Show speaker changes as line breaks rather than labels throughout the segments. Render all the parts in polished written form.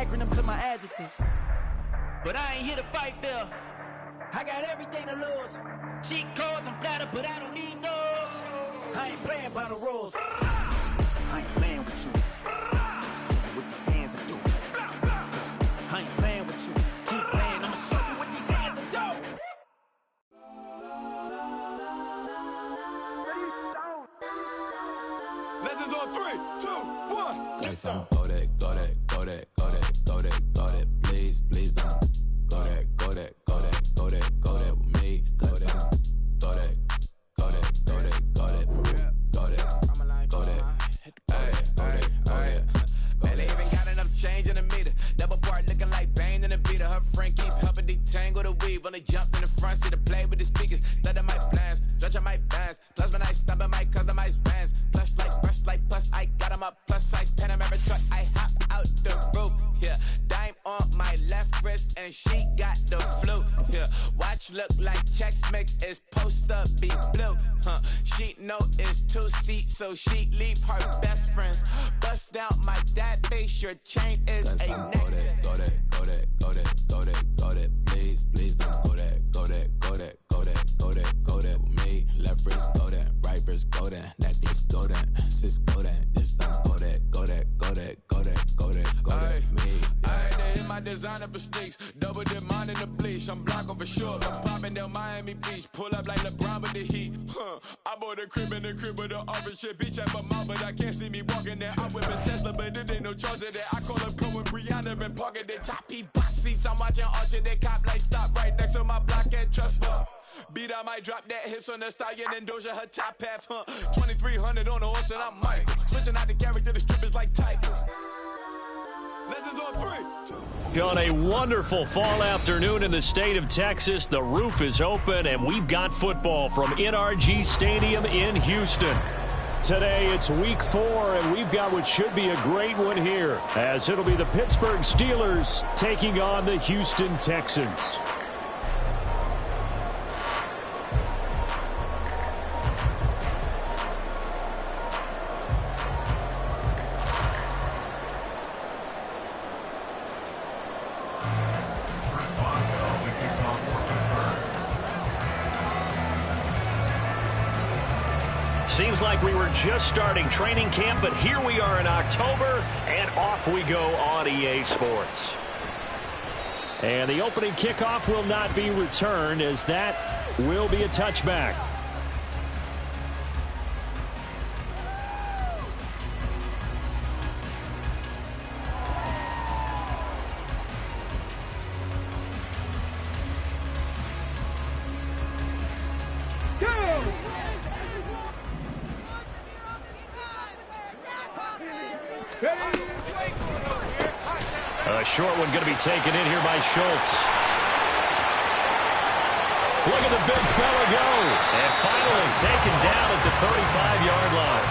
acronym to my adjectives.
But I ain't here to fight, Bill.
I got everything to lose.
Cheat codes and flatter, but I don't need those.
I ain't playing by the rules. I ain't playing with you. Show you what these hands will do. I ain't playing with you. Keep playing, I'ma show you what these hands will do.
Legends on 3, 2, 1.
Yes, go that, go that, go that, go that, go that, go that. Please, please don't. Go that, go that, go that, go that, go that with me. Go that, go that, go that, go that, go that, go that, go that.
Man, they even got enough change in the meter. Double part looking like Bane in the beater. Her friend keep helping detangle the weave. Only jumped in the front seat to play with the speakers. Let them might blast, stretch my bands. Plus when I stop at my customized vans. Plush like brush like plus I got them up. Plus size Panamera truck. I hop out the roof. Yeah, dime on my left wrist and she got the flu. Yeah, watch look like Chex Mix is supposed to be blue. She know it's 2 seats, so she leave her best friends. Bust down my dad face, your chain is a necklace.
Go that, go that, go that, go that, go that. Please, please don't go that, go that, go that, go that, go that, go that with me. Left wrist, go that, right wrist, go that, necklace, go that, sis, go that, this don't go that, go that, go that, go that, go that, go that with me.
I had to hit my designer for sneaks. Double dip mine in the bleach. I'm blocking for sure. I'm popping down Miami Beach. Pull up like LeBron with the heat. I bought a crib in the crib with the office shit. Beach at my mouth, but I can't see me walking there. I'm whipping Tesla, but it ain't no charge of that. I call up Cole and Brianna and parking the top P box seats. I'm watching Archer. They cop like stop right next to my block and trust fund. Beat, I might drop that hips on the stallion and Doja her top half. 2300 on the horse and I'm Mike. Switching out the character, the strippers like Tigers. Legends on 3, 2.
On a wonderful fall afternoon in the state of Texas, the roof is open and we've got football from NRG Stadium in Houston. Today it's week 4 and we've got what should be a great one here, as it'll be the Pittsburgh Steelers taking on the Houston Texans. Seems like we were just starting training camp, but here we are in October, and off we go on EA Sports. And the opening kickoff will not be returned, as that will be a touchback. A short one going to be taken in here by Schultz. Look at the big fella go. And finally taken down at the 35-yard line.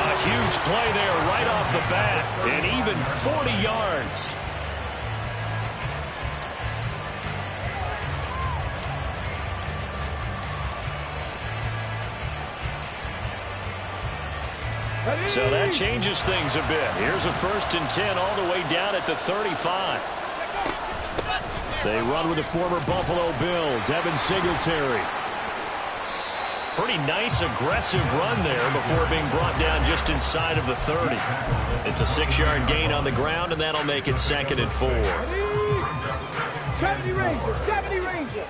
A huge play there right off the bat. And even 40 yards. So that changes things a bit. Here's a 1st and 10 all the way down at the 35. They run with the former Buffalo Bill, Devin Singletary. Pretty nice, aggressive run there before being brought down just inside of the 30. It's a 6-yard gain on the ground, and that'll make it 2nd and 4.
70 Rangers, 70 Rangers.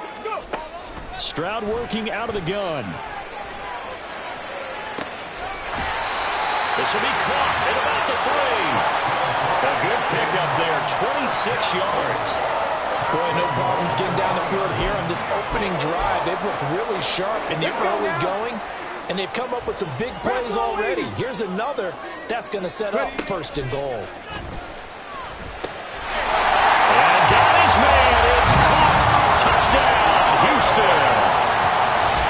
Let's go.
Stroud working out of the gun. This will be caught at about the 3. A good pickup there, 26 yards.
Boy, no problems getting down the field here on this opening drive. They've looked really sharp in the early going, and they've come up with some big plays already. Here's another that's going to set up 1st and goal.
And got his man. It's caught. Touchdown, Houston.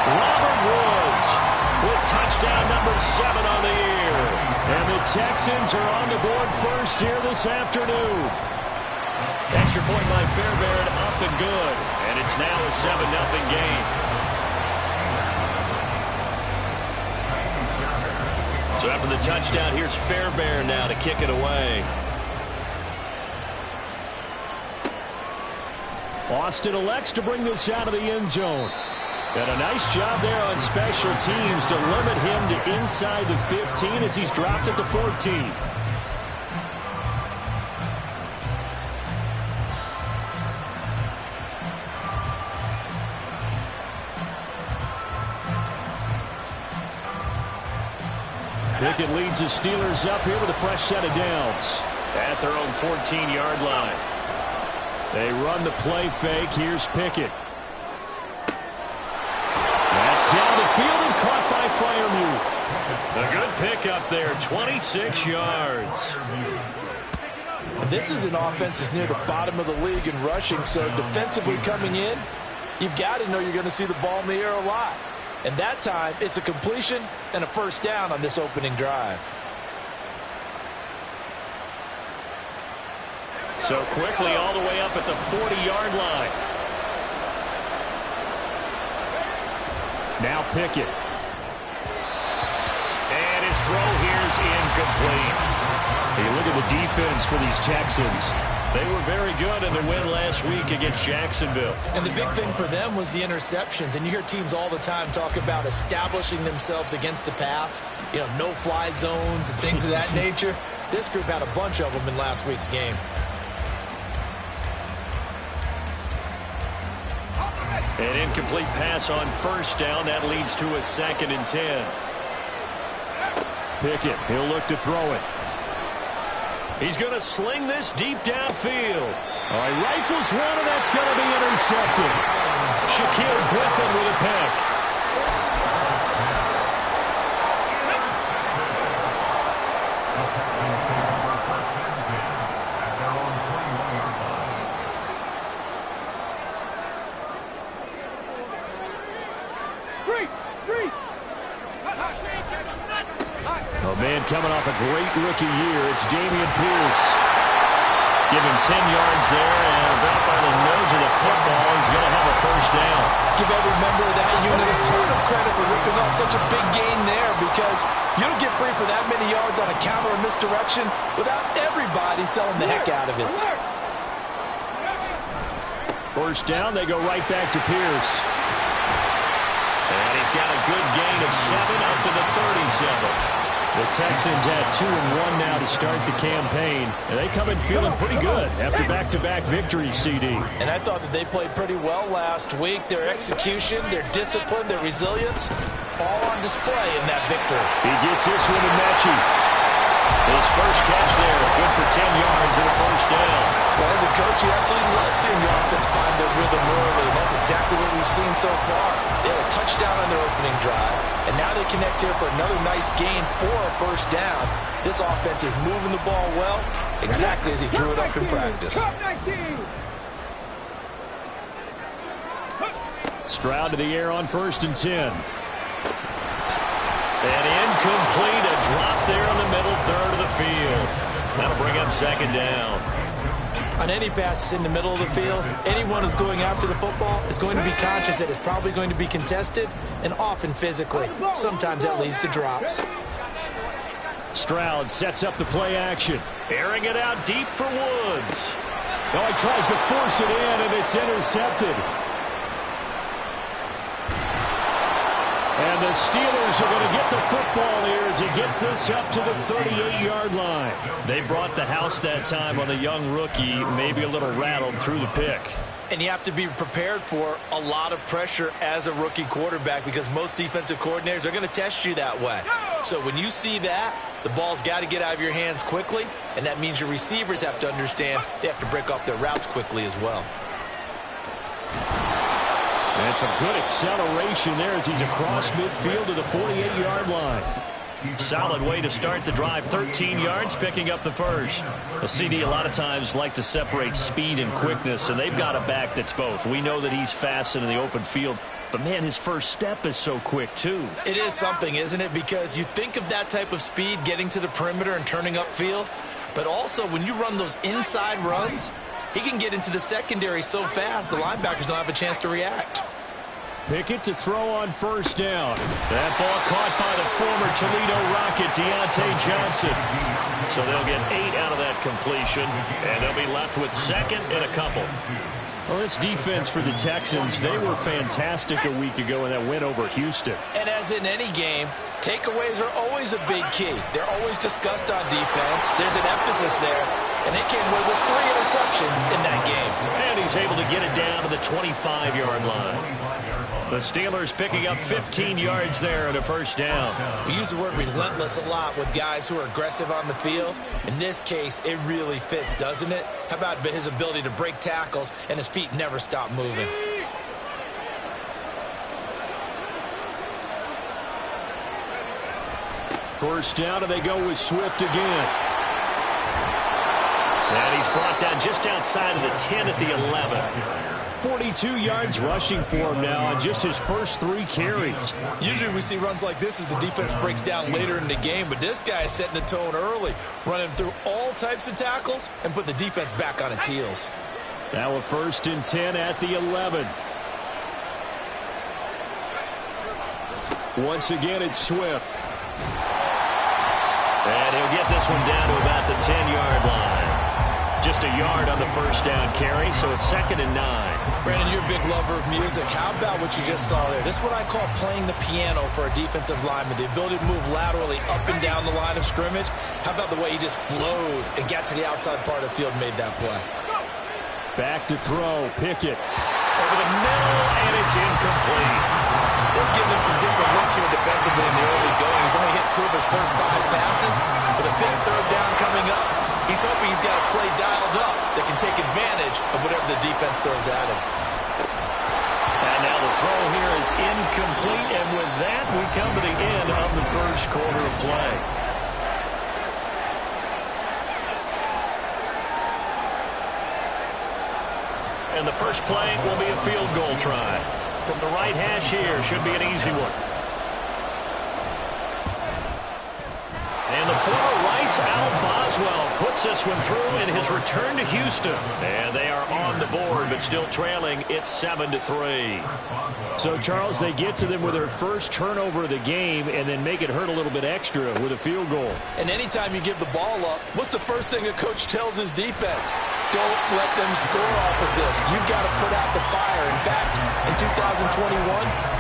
Robert Woods with touchdown number 7 on the year. And the Texans are on the board first here this afternoon. Extra point by Fairbairn, up and good. And it's now a 7-0 game. So after the touchdown, here's Fairbairn now to kick it away. Austin elects to bring this out of the end zone. And a nice job there on special teams to limit him to inside the 15 as he's dropped at the 14. Pickett leads the Steelers up here with a fresh set of downs at their own 14-yard line. They run the play fake. Here's Pickett. That's down the field and caught by Freiermuth. A good pick up there, 26 yards.
This is an offense that's near the bottom of the league in rushing, so defensively coming in, you've got to know you're going to see the ball in the air a lot. And that time, it's a completion and a first down on this opening drive.
So quickly all the way up at the 40-yard line. Now Pickett. And his throw here's incomplete. Hey, look at the defense for these Texans. They were very good in their win last week against Jacksonville.
And the big thing for them was the interceptions. And you hear teams all the time talk about establishing themselves against the pass. You know, no-fly zones and things of that nature. This group had a bunch of them in last week's game.
An incomplete pass on first down. That leads to a 2nd and 10. Pickett, he'll look to throw it. He's going to sling this deep downfield. All right, rifles one, and that's going to be intercepted. Shaquille Griffin with a pick. Coming off a great rookie year, it's Dameon Pierce. Give him 10 yards there, and about by the nose of the football, he's going to have a first down.
Give every member of that unit a ton of credit for ripping up such a big gain there, because you don't get free for that many yards on a counter or misdirection without everybody selling the heck out of it.
First down, they go right back to Pierce. And he's got a good gain of 7 up to the 37. The Texans had 2-1 now to start the campaign, and they come in feeling pretty good after back-to-back victories, CD.
And I thought that they played pretty well last week. Their execution, their discipline, their resilience, all on display in that victory.
He gets this one to Mechie. His first catch there, good for 10 yards and a first down.
Well, as a coach, you absolutely love seeing the offense find their rhythm early, and that's exactly what we've seen so far. They had a touchdown on their opening drive, and now they connect here for another nice gain for a first down. This offense is moving the ball well, exactly as he drew it up in practice.
Stroud to the air on 1st and 10. And incomplete, a drop there in the middle third of the field. That'll bring up 2nd down.
On any passes in the middle of the field, anyone who's going after the football is going to be conscious that it's probably going to be contested, and often physically. Sometimes that leads to drops.
Stroud sets up the play action. Airing it out deep for Woods. Oh, he tries to force it in, and it's intercepted. And the Steelers are going to get the football here as he gets this up to the 38-yard line. They brought the house that time on the young rookie, maybe a little rattled through the pick.
And you have to be prepared for a lot of pressure as a rookie quarterback, because most defensive coordinators are going to test you that way. So when you see that, the ball's got to get out of your hands quickly, and that means your receivers have to understand they have to break off their routes quickly as well.
And some good acceleration there as he's across midfield to the 48-yard line. Solid way to start the drive. 13 yards, picking up the first. A CD a lot of times like to separate speed and quickness, and they've got a back that's both. We know that he's fast in the open field, but, man, his first step is so quick, too.
It is something, isn't it? Because you think of that type of speed getting to the perimeter and turning upfield, but also when you run those inside runs, he can get into the secondary so fast the linebackers don't have a chance to react.
Pickett to throw on first down. That ball caught by the former Toledo Rocket, Deontay Johnson. So they'll get 8 out of that completion, and they'll be left with second and a couple. Well, this defense for the Texans, they were fantastic a week ago in that win over Houston.
And as in any game, takeaways are always a big key. They're always discussed on defense. There's an emphasis there, and they came away with 3 interceptions in that game.
And he's able to get it down to the 25-yard line. The Steelers picking up 15 yards there and a first down.
We use the word relentless a lot with guys who are aggressive on the field. In this case, it really fits, doesn't it? How about his ability to break tackles and his feet never stop moving?
First down, and they go with Swift again. And he's brought down just outside of the 10 at the 11. 42 yards rushing for him now on just his first 3 carries.
Usually we see runs like this as the defense breaks down later in the game, but this guy is setting the tone early, running through all types of tackles and putting the defense back on its heels.
Now a first and 10 at the 11. Once again, it's Swift. And he'll get this one down to about the 10-yard line. Just a yard on the first down carry, so it's second and 9.
Brandon, you're a big lover of music. How about what you just saw there? This is what I call playing the piano for a defensive lineman, the ability to move laterally up and down the line of scrimmage. How about the way he just flowed and got to the outside part of the field and made that play?
Back to throw, Pickett. Over the middle, and it's incomplete.
They're giving him some different looks here defensively in the early going. He's only hit 2 of his first 5 passes. With a big third down coming up, he's hoping he's got a play dialed up that can take advantage of whatever the defense throws at him.
And now the throw here is incomplete, and with that, we come to the end of the first quarter of play. And the first play will be a field goal try. From the right hash here, should be an easy one. And the former Rice Al Boswell puts this one through in his return to Houston. And they are on the board, but still trailing. It's 7-3. So, Charles, they get to them with their first turnover of the game and then make it hurt a little bit extra with a field goal. And
anytime you give the ball up, what's the first thing a coach tells his defense? Don't let them score off of this. You've got to put out the fire. In fact, in 2021,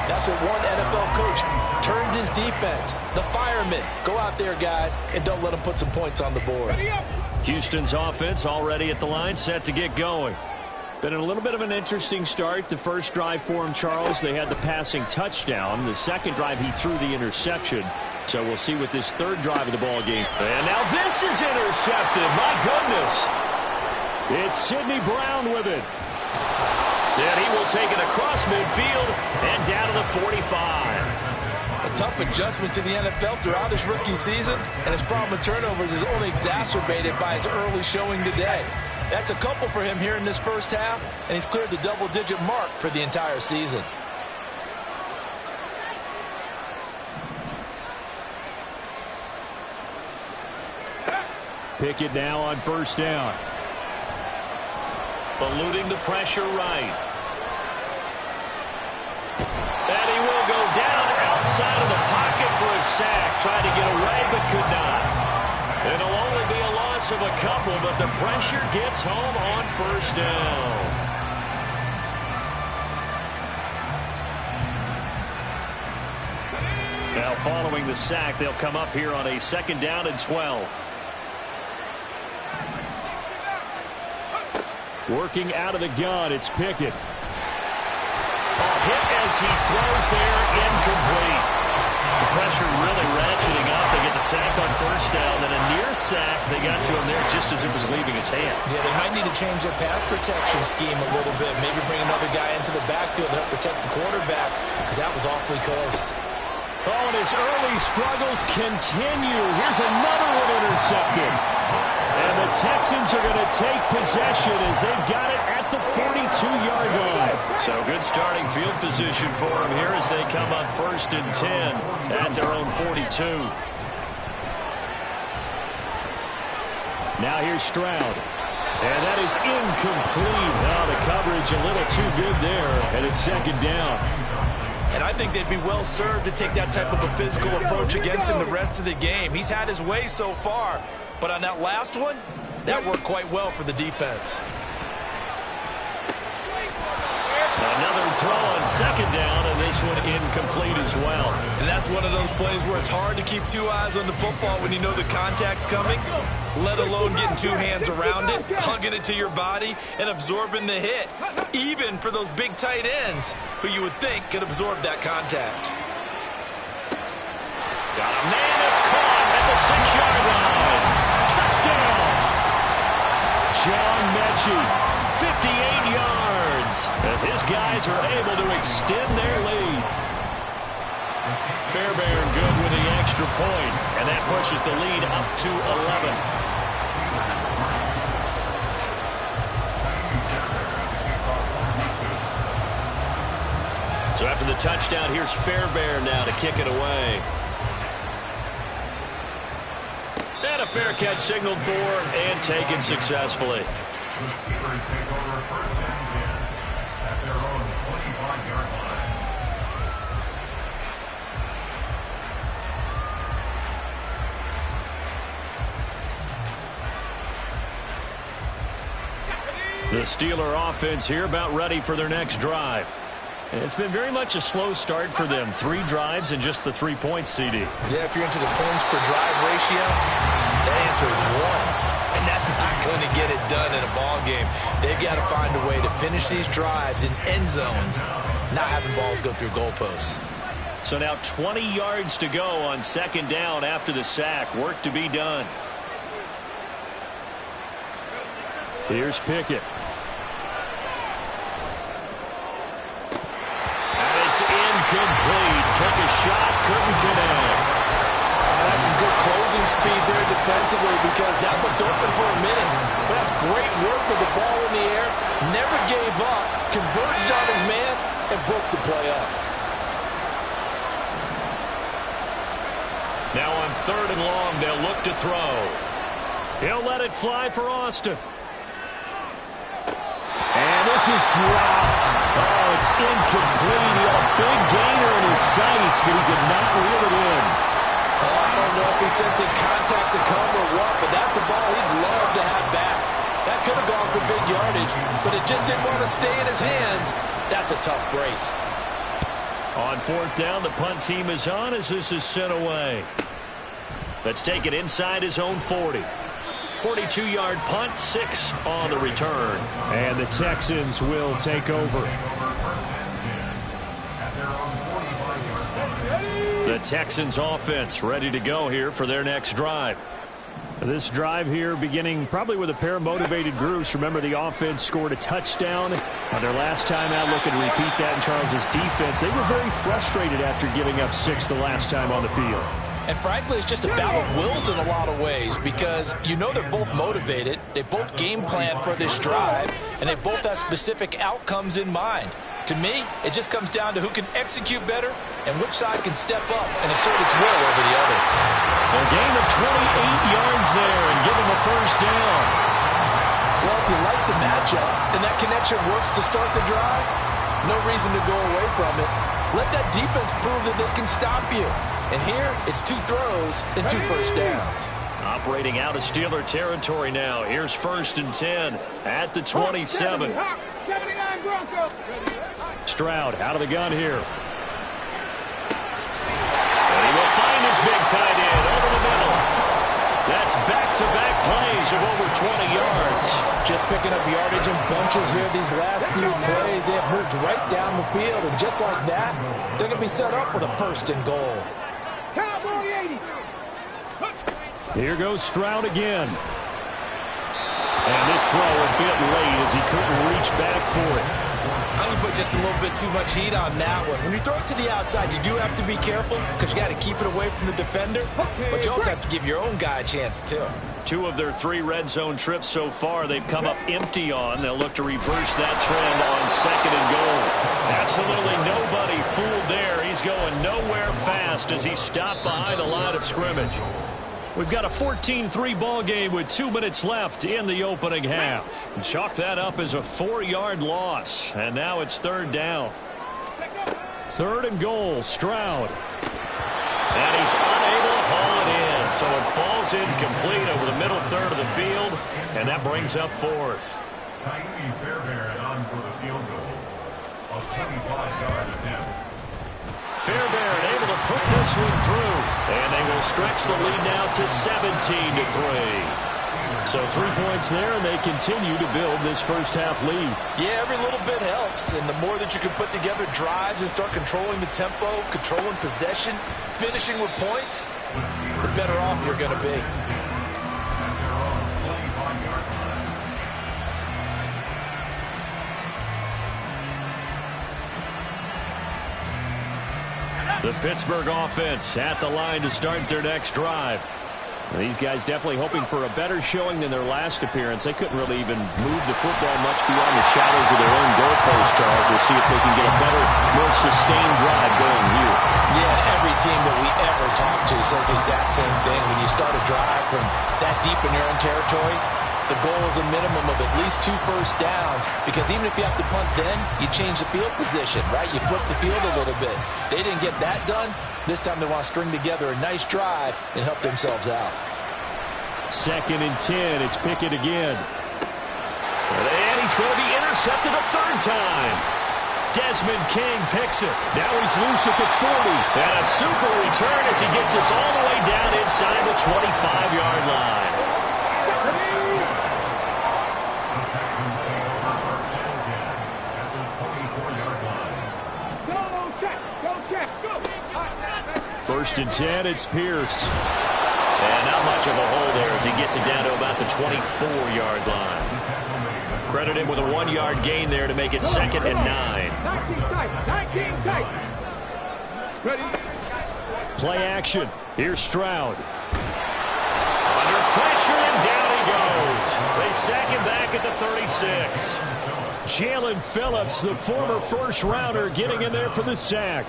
that's what one NFL coach turned his defense. The firemen. Go out there, guys, and don't let them put some points on the board.
Houston's offense already at the line, set to get going. Been a little bit of an interesting start. The first drive for him, Charles, they had the passing touchdown. The second drive, he threw the interception. So we'll see with this third drive of the ball game. And now this is intercepted. My goodness. It's Sidney Brown with it. And he will take it across midfield and down to the 45.
A tough adjustment to the NFL throughout his rookie season, and his problem with turnovers is only exacerbated by his early showing today. That's a couple for him here in this first half, and he's cleared the double-digit mark for the entire season.
Pickett now on first down. Eluding the pressure right. And he will go down outside of the pocket for a sack. Tried to get away but could not. It'll only be a loss of a couple, but the pressure gets home on first down. Now following the sack, they'll come up here on a second down and 12. Working out of the gun, it's Pickett. A hit as he throws there, incomplete. The pressure really ratcheting up. They get the sack on first down, then a near sack. They got to him there just as it was leaving his hand.
Yeah, they might need to change their pass protection scheme a little bit. Maybe bring another guy into the backfield to help protect the quarterback, because that was awfully close.
Oh, and his early struggles continue. Here's another one intercepted. And the Texans are going to take possession as they've got it at the 42-yard line. So good starting field position for them here as they come up first and 10 at their own 42. Now here's Stroud. And that is incomplete. Now the coverage a little too good there, and it's second down.
And I think they'd be well served to take that type of a physical approach against him the rest of the game. He's had his way so far, but on that last one, that worked quite well for the defense.
Another throw on second down, and this one incomplete as well.
And that's one of those plays where it's hard to keep two eyes on the football when you know the contact's coming, let alone getting two hands around it, hugging it to your body, and absorbing the hit, even for those big tight ends who you would think could absorb that contact.
Got a man that's caught at the 6-yard line. Touchdown! John Mechie, 58 yards, as his guys are able to extend their lead. Fairbairn good with the extra point, and that pushes the lead up to 11. So after the touchdown, here's Fairbairn now to kick it away. And a fair catch signaled for and taken successfully.
The Steelers take over first and 10 at their own 25-yard line.
The Steeler offense here about ready for their next drive. It's been very much a slow start for them. 3 drives and just the 3 points, CD.
Yeah, if you're into the points per drive ratio, that answer is 1. And that's not going to get it done in a ball game. They've got to find a way to finish these drives in end zones, not having balls go through goalposts.
So now 20 yards to go on second down after the sack. Work to be done. Here's Pickett. And it's incomplete. Took a shot, couldn't connect.
That's some good closing speed there defensively because that looked open for a minute. But that's great work with the ball in the air. Never gave up. Converged on his man and broke the play up.
Now on 3rd and long, they'll look to throw. He'll let it fly for Austin. And this is dropped. Oh, it's incomplete. He had a big gainer in his sights, but he could not reel it in.
Oh, I don't know if he's sensing contact to come or what, but that's a ball he'd love to have back. That could have gone for big yardage, but it just didn't want to stay in his hands. That's a tough break.
On 4th down, the punt team is on as this is sent away. Let's take it inside his own 40. 42-yard punt, 6 on the return. And the Texans will take over. The Texans offense ready to go here for their next drive. This drive here beginning probably with a pair of motivated groups. Remember, the offense scored a touchdown on their last time out, looking to repeat that in Charles's defense. They were very frustrated after giving up 6 the last time on the field.
And frankly, it's just a battle of wills in a lot of ways because you know they're both motivated, they both game plan for this drive, and they both have specific outcomes in mind. To me, it just comes down to who can execute better and which side can step up and assert its will over the other.
A gain of 28 yards there and give them a first down.
Well, if you like the matchup and that connection works to start the drive, no reason to go away from it. Let that defense prove that they can stop you. And here, it's 2 throws and 2 first downs.
Operating out of Steeler territory now. Here's 1st and 10 at the 27.
79 Broncos.
Stroud out of the gun here. And he will find his big tight end over the middle. That's back-to-back plays of over 20 yards.
Just picking up yardage in bunches here these last few plays. They have moved right down the field, and just like that, they're going to be set up with a 1st and goal.
Cowboy 80.
Here goes Stroud again. And this throw a bit late as he couldn't reach back for it.
I think you put just a little bit too much heat on that one. When you throw it to the outside, you do have to be careful because you got to keep it away from the defender. But you also have to give your own guy a chance, too.
2 of their 3 red zone trips so far they've come up empty on. They'll look to reverse that trend on 2nd and goal. Absolutely nobody fooled there. He's going nowhere fast as he stopped behind the line of scrimmage. We've got a 14-3 ball game with 2 minutes left in the opening half. Chalk that up as a 4-yard loss, and now it's 3rd down. 3rd and goal, Stroud. And he's unable to haul it in, so it falls incomplete over the middle third of the field, and that brings up 4th.
Tyree Fairbairn on for the field goal. A 25-yard attempt.
Fairbairn able to put this one through, and they will stretch the lead now to 17-3. So 3 points there, and they continue to build this first-half lead.
Yeah, every little bit helps, and the more that you can put together drives and start controlling the tempo, controlling possession, finishing with points, the better off you're going to be.
The Pittsburgh offense at the line to start their next drive. These guys definitely hoping for a better showing than their last appearance. They couldn't really even move the football much beyond the shadows of their own goalpost, Charles. We'll see if they can get a better, more sustained drive going here.
Yeah, every team that we ever talk to says the exact same thing. When you start a drive from that deep in your own territory, the goal is a minimum of at least 2 first downs, because even if you have to punt then, you change the field position, right? You flip the field a little bit. They didn't get that done. This time they want to string together a nice drive and help themselves out.
2nd and 10. It's Pickett again. And he's going to be intercepted a 3rd time. Desmond King picks it. Now he's loose at the 40. And a super return as he gets us all the way down inside the 25-yard line. First and 10, it's Pierce. And not much of a hole there as he gets it down to about the 24-yard line. Credit him with a 1-yard gain there to make it 2nd and 9. Play action. Here's Stroud. Under pressure, and down he goes. They sack him back at the 36. Jalen Phillips, the former first-rounder, getting in there for the sack.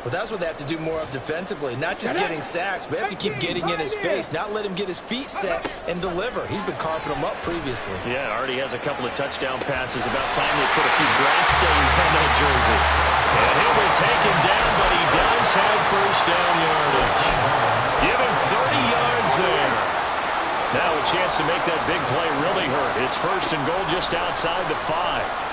Well, that's what they have to do more of defensively, not just getting sacks, but they have to keep getting in his face, not let him get his feet set and deliver. He's been carping them up previously.
Yeah, already has a couple of touchdown passes. About time they put a few grass stains on that jersey. And he'll be taken down, but he does have first down yardage. Give him 30 yards there. Now a chance to make that big play really hurt. It's 1st and goal just outside the 5.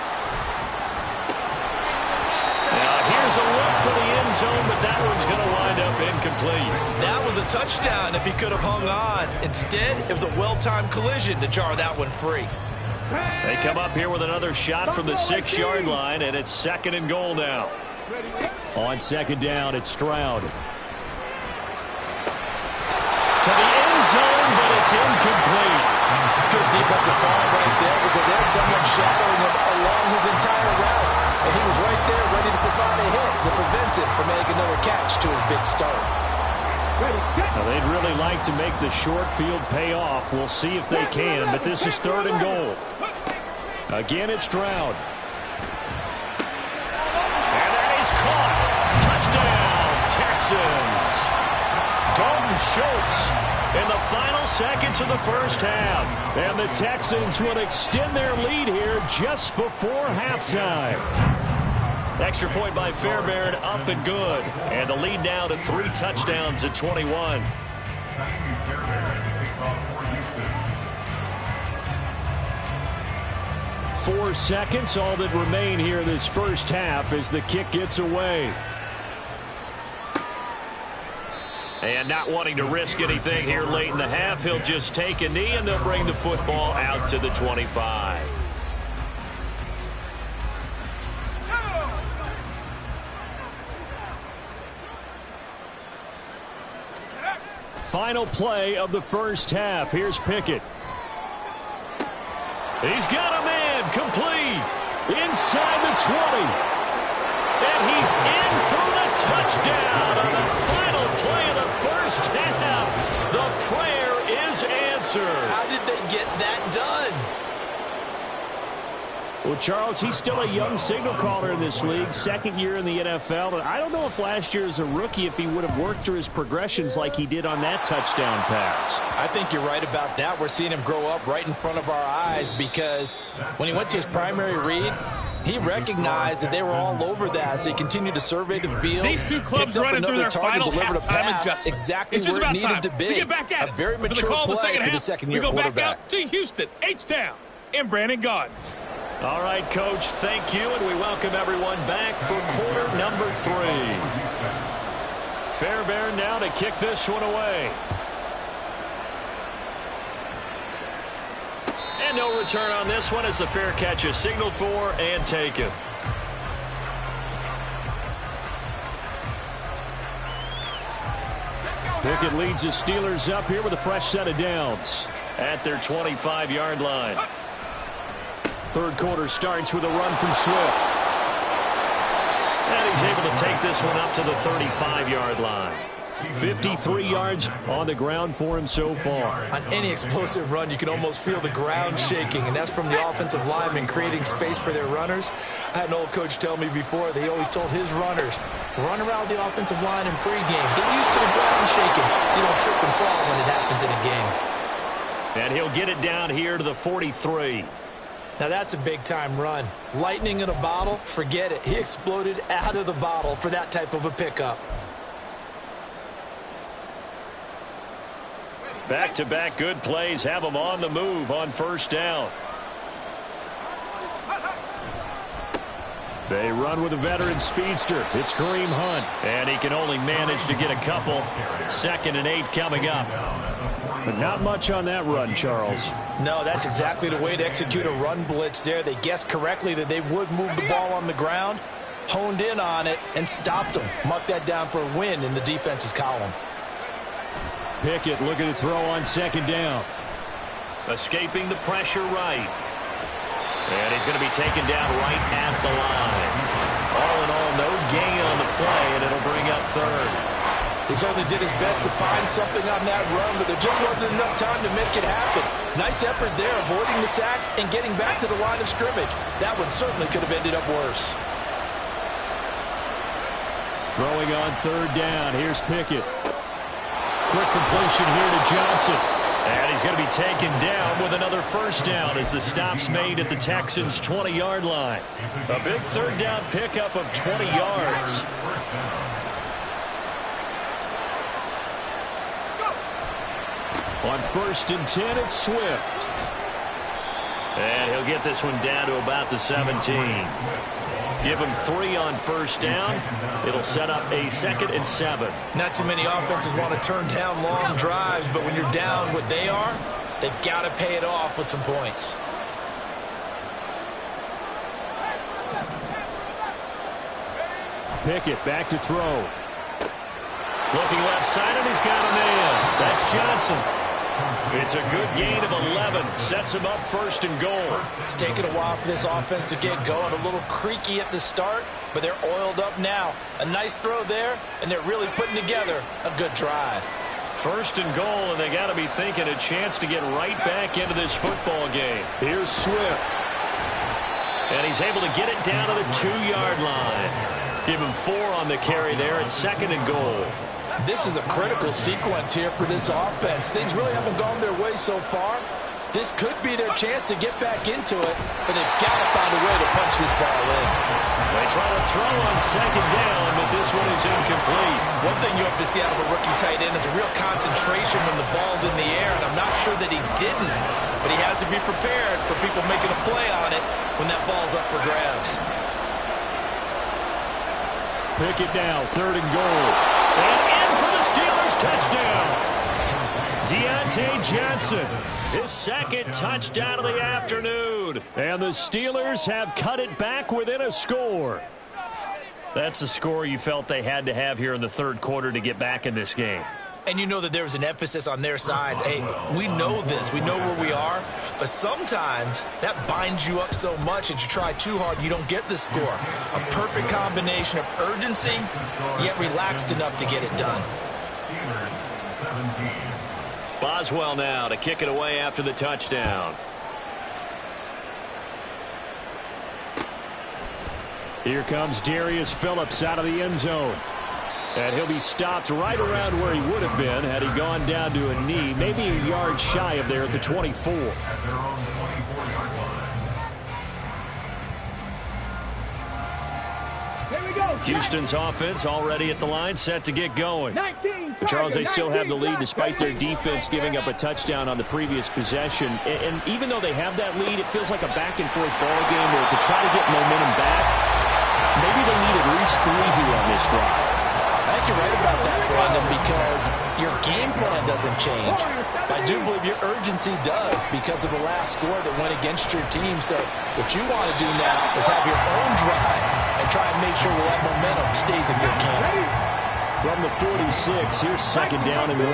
Here's a look for the end zone, but that one's going to wind up incomplete.
That was a touchdown if he could have hung on. Instead, it was a well-timed collision to jar that one free.
They come up here with another shot from the 6-yard line, and it's 2nd and goal now. On 2nd down, it's Stroud. To the end zone, but it's incomplete.
Good defensive call right there because they had someone shadowing him along his entire route. And he was right there ready to provide a hit that prevents him from making another catch to his big start.
Now, they'd really like to make the short field pay off. We'll see if they can, but this is 3rd and goal. Again, it's Stroud. And that is caught. Touchdown, Texans. Dalton Schultz in the final seconds of the first half. And the Texans will extend their lead here just before halftime. Extra point by Fairbairn, up and good. And the lead now to 3 touchdowns at 21. 4 seconds, all that remain here this first half as the kick gets away. And not wanting to risk anything here late in the half, he'll just take a knee and they'll bring the football out to the 25. Final play of the first half. Here's Pickett. He's got a man complete inside the 20. And he's in for the touchdown on the final play of the first half. The prayer is answered.
How did they get that done?
Well, Charles, he's still a young signal caller in this league, 2nd year in the NFL. And I don't know if last year as a rookie, if he would have worked through his progressions like he did on that touchdown pass.
I think you're right about that. We're seeing him grow up right in front of our eyes because when he went to his primary read, He recognized that they were all over that as they continued to survey the field.
These two clubs running through their final halftime adjustment.
Exactly
it's just
where
about
it needed
time
to be.
to get back at
a very mature
for the call
play
of the second
for the
half.
second-year
We go back
quarterback.
out to Houston, H-Town, and Brandon Gaudin.
All right, Coach, thank you, and we welcome everyone back for quarter number 3. Fairbairn now to kick this one away. And no return on this one as the fair catch is signaled for and taken. Pickett leads the Steelers up here with a fresh set of downs at their 25-yard line. Third quarter starts with a run from Swift. And he's able to take this one up to the 35-yard line. 53 yards on the ground for him so far.
On any explosive run, you can almost feel the ground shaking, and that's from the offensive linemen creating space for their runners. I had an old coach tell me before, they always told his runners, run around the offensive line in pregame. Get used to the ground shaking so you don't trip and fall when it happens in a game.
And he'll get it down here to the 43.
Now that's a big-time run. Lightning in a bottle, forget it. He exploded out of the bottle for that type of a pickup.
Back-to-back good plays have them on the move on first down. They run with a veteran speedster. It's Kareem Hunt. And he can only manage to get a couple. 2nd and 8 coming up. But not much on that run, Charles.
No, that's exactly the way to execute a run blitz there. They guessed correctly that they would move the ball on the ground, honed in on it, and stopped them. Mark that down for a win in the defense's column.
Pickett looking to throw on 2nd down. Escaping the pressure right. And he's going to be taken down right at the line. All in all, no gain on the play, and it'll bring up 3rd.
He certainly did his best to find something on that run, but there just wasn't enough time to make it happen. Nice effort there, avoiding the sack and getting back to the line of scrimmage. That one certainly could have ended up worse.
Throwing on 3rd down. Here's Pickett. Quick completion here to Johnson. And he's going to be taken down with another first down as the stop's made at the Texans' 20-yard line. A big 3rd down pickup of 20 yards. On 1st and 10, it's Swift. And he'll get this one down to about the 17. Give him 3 on first down. It'll set up a 2nd and 7.
Not too many offenses want to turn down long drives, but when you're down what they are, they've got to pay it off with some points.
Pickett back to throw. Looking left side, and he's got a man. That's Johnson. It's a good gain of 11. Sets him up 1st and goal.
It's taken a while for this offense to get going. A little creaky at the start, but they're oiled up now. A nice throw there, and they're really putting together a good drive.
1st and goal, and they got to be thinking a chance to get right back into this football game. Here's Swift. And he's able to get it down to the 2-yard line. Give him 4 on the carry there at 2nd and goal.
This is a critical sequence here for this offense. Things really haven't gone their way so far. This could be their chance to get back into it, but they've got to find a way to punch this ball in.
They try to throw on 2nd down, but this one is incomplete.
One thing you have to see out of a rookie tight end is a real concentration when the ball's in the air, and I'm not sure that he didn't, but he has to be prepared for people making a play on it when that ball's up for grabs.
Pick it now, 3rd and goal. And in for the Steelers, touchdown. Deontay Johnson, his 2nd touchdown of the afternoon. And the Steelers have cut it back within a score. That's a score you felt they had to have here in the 3rd quarter to get back in this game.
And you know that there was an emphasis on their side. Hey, we know this. We know where we are. But sometimes that binds you up so much that you try too hard, you don't get the score. A perfect combination of urgency, yet relaxed enough to get it done.
Boswell now to kick it away after the touchdown. Here comes Darius Phillips out of the end zone. And he'll be stopped right around where he would have been had he gone down to a knee, maybe a yard shy of there at the 24. Houston's offense already at the line, set to get going. But Charles, they still have the lead despite their defense giving up a touchdown on the previous possession. And even though they have that lead, it feels like a back-and-forth ball game where to try to get momentum back, maybe they need at least 3 here on this drive.
I think you're right about that, Brandon, because your game plan doesn't change. I do believe your urgency does because of the last score that went against your team. So what you want to do now is have your own drive and try and make sure that momentum stays in your camp.
From the 46, here's second down and 1.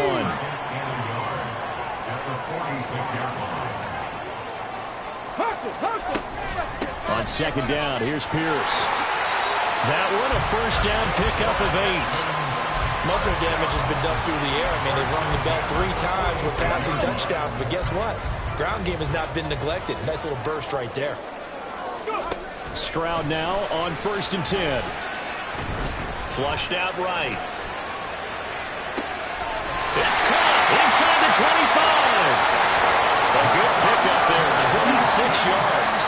On second down, here's Pierce. That one, a first down pickup of 8.
Muscle damage has been done through the air. I mean, they've rung the bell 3 times with passing touchdowns, but guess what? Ground game has not been neglected. Nice little burst right there.
Stroud now on 1st and 10. Flushed out right. It's caught inside the 25. A good pickup there, 26 yards.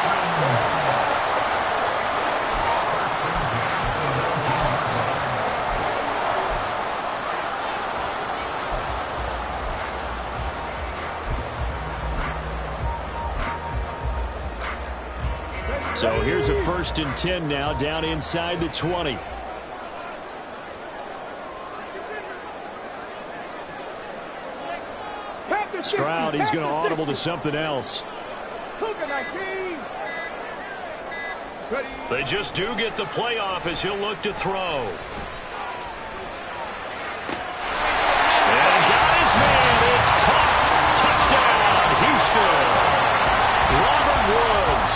So here's a 1st and 10 now, down inside the 20. Stroud, he's going to audible to something else. They just do get the play off as he'll look to throw. And got his man. It's caught. Touchdown, Houston. Robert Woods.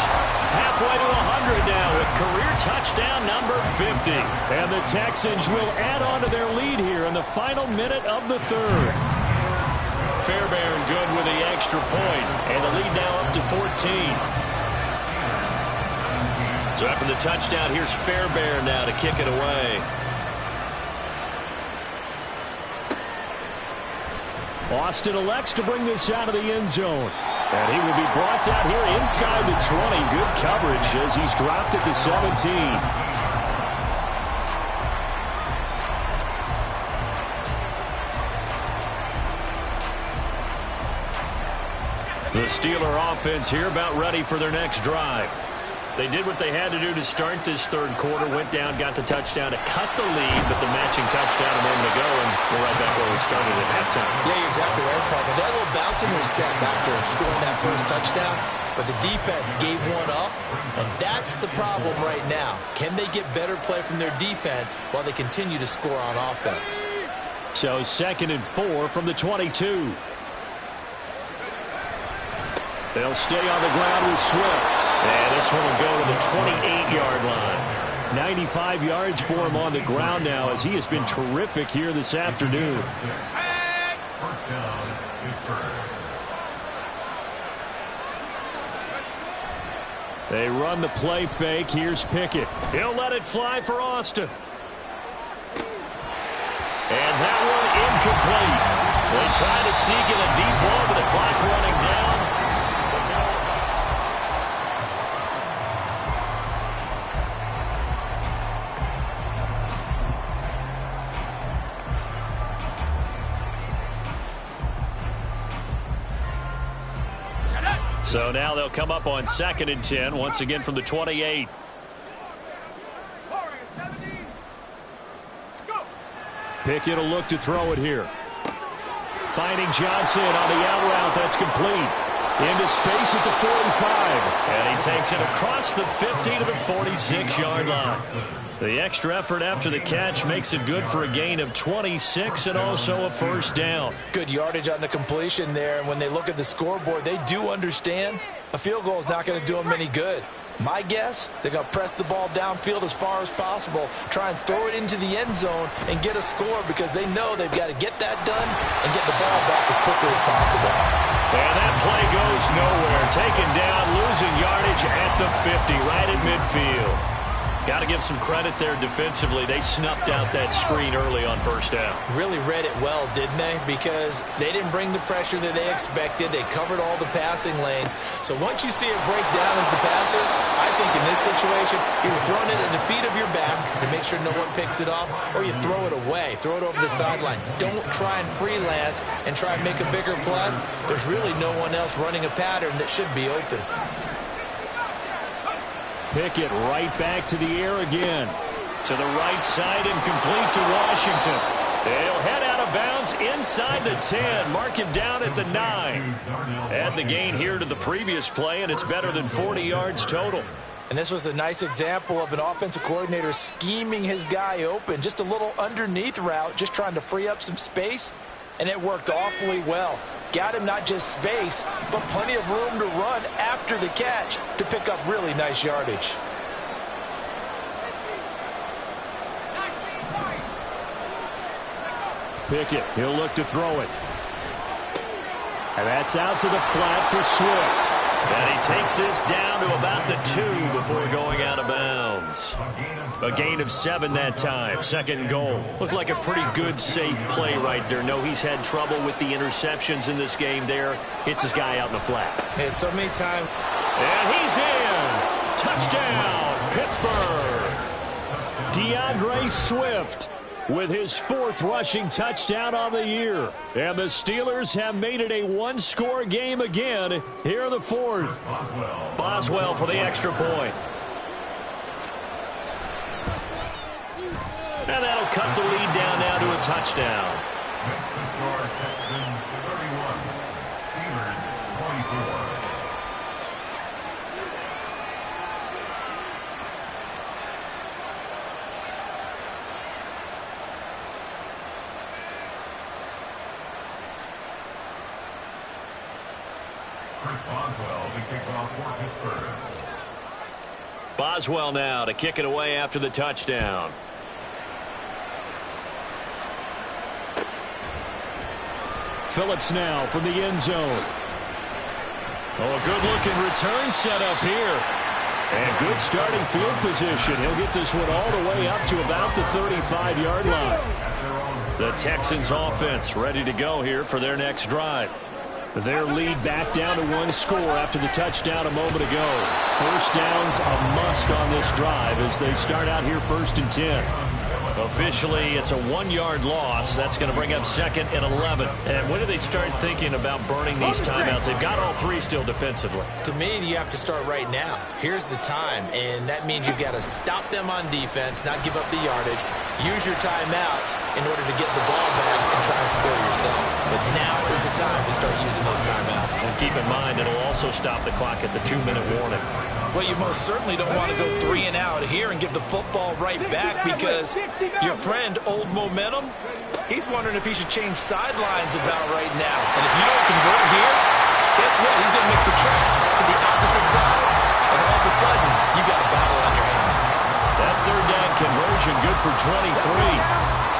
Halfway to 100 now with career touchdown number 50. And the Texans will add on to their lead here in the final minute of the 3rd. Fairbairn good with the extra point, and the lead now up to 14. So after the touchdown, here's Fairbairn now to kick it away. Austin elects to bring this out of the end zone. And he will be brought out here inside the 20. Good coverage as he's dropped at the 17. The Steeler offense here about ready for their next drive. They did what they had to do to start this 3rd quarter, went down, got the touchdown to cut the lead, but the matching touchdown a moment ago, and we're right back where we started at halftime.
Yeah, you're exactly right, Parker. They had a little bounce in their step after scoring that first touchdown, but the defense gave one up, and that's the problem right now. Can they get better play from their defense while they continue to score on offense?
So 2nd and 4 from the 22. They'll stay on the ground with Swift. And this one will go to the 28-yard line. 95 yards for him on the ground now as he has been terrific here this afternoon.
First down, Pittsburgh.
They run the play fake. Here's Pickett. He'll let it fly for Austin. And that one incomplete. They try to sneak in a deep ball, but the clock running down. So now they'll come up on 2nd and 10, once again from the 28. Pickett will look to throw it here. Finding Johnson on the out route. That's complete. Into space at the 45. And he takes it across the 50 to the 46-yard line. The extra effort after the catch makes it good for a gain of 26 and also a first down.
Good yardage on the completion there. And when they look at the scoreboard, they do understand a field goal is not going to do them any good. My guess, they're going to press the ball downfield as far as possible, try and throw it into the end zone and get a score because they know they've got to get that done and get the ball back as quickly as possible.
And that play goes nowhere. Taken down, losing yardage at the 50, right at midfield. Got to give some credit there defensively. They snuffed out that screen early on first down.
Really read it well, didn't they? Because they didn't bring the pressure that they expected. They covered all the passing lanes. So once you see it break down as the passer, I think in this situation, you're throwing it at the feet of your back to make sure no one picks it off, or you throw it away, throw it over the sideline. Don't try and freelance and try and make a bigger play. There's really no one else running a pattern that should be open.
Pickett right back to the air again. To the right side and complete to Washington. They'll head out of bounds inside the 10. Mark him down at the 9. Add the gain here to the previous play, and it's better than 40 yards total.
And this was a nice example of an offensive coordinator scheming his guy open. Just a little underneath route, just trying to free up some space, and it worked awfully well. Got him not just space, but plenty of room to run after the catch to pick up really nice yardage.
Pickett, he'll look to throw it. And that's out to the flat for Swift. And he takes this down to about the 2 before going out of bounds. A gain of 7 that time. Second and goal. Looked like a pretty good, safe play right there. No, he's had trouble with the interceptions in this game there. Hits his guy out in the flat.
Yeah, so many times.
And he's in. Touchdown, Pittsburgh. DeAndre Swift with his 4th rushing touchdown on the year. And the Steelers have made it a 1-score game again here in the 4th. Boswell for the extra point. And that'll cut the lead down now to a touchdown.
Next to score, Texans 31, Steelers 24. Chris Boswell to kick off for Pittsburgh.
Boswell now to kick it away after the touchdown. Phillips now from the end zone. Oh, a good-looking return set up here. And good starting field position. He'll get this one all the way up to about the 35-yard line. The Texans offense ready to go here for their next drive. Their lead back down to 1 score after the touchdown a moment ago. First down's a must on this drive as they start out here 1st and 10. Officially, it's a 1-yard loss. That's going to bring up 2nd and 11. And when do they start thinking about burning these timeouts? They've got all 3 still defensively.
To me, you have to start right now. Here's the time, and that means you've got to stop them on defense, not give up the yardage, use your timeouts in order to get the ball back and try and score yourself. But now is the time to start using those timeouts.
And keep in mind, it'll also stop the clock at the 2-minute warning.
Well, you most certainly don't want to go 3 and out here and give the football right back, because your friend, Old Momentum, he's wondering if he should change sidelines about right now. And if you don't convert here, guess what? He's going to make the trek to the opposite side, and all of a sudden, you got a battle on your hands.
That 3rd down conversion good for 23.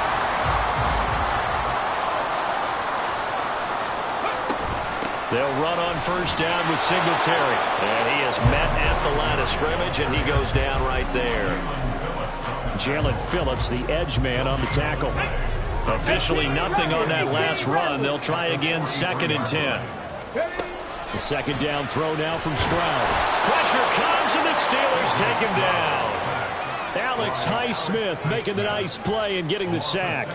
They'll run on 1st down with Singletary. And he is met at the line of scrimmage, and he goes down right there. Jalen Phillips, the edge man on the tackle. Officially nothing on that last run. They'll try again 2nd and 10. The 2nd down throw now from Stroud. Pressure comes, and the Steelers take him down. Alex Highsmith making the nice play and getting the sack.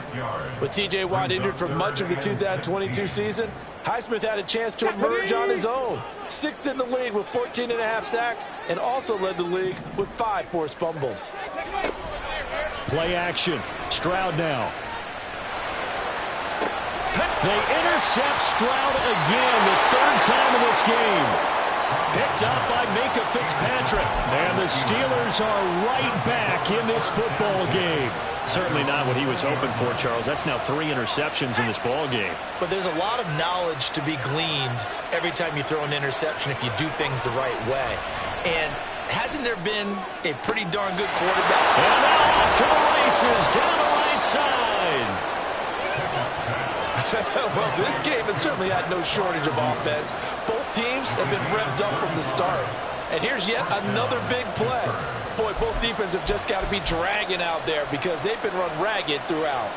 With T.J. Watt injured for much of the 2022 season, Highsmith had a chance to emerge on his own. 6th in the league with 14.5 sacks, and also led the league with 5 forced fumbles.
Play action. Stroud now. They intercept Stroud again, the 3rd time in this game. Picked up by Minkah Fitzpatrick. And the Steelers are right back in this football game. Certainly not what he was hoping for, Charles. That's now 3 interceptions in this ball game.
But there's a lot of knowledge to be gleaned every time you throw an interception if you do things the right way. And hasn't there been a pretty darn good quarterback?
And now off to the races, down the right side.
Well, this game has certainly had no shortage of offense. Both teams have been revved up from the start. And here's yet another big play. Boy, both defenses have just got to be dragging out there because they've been run ragged throughout.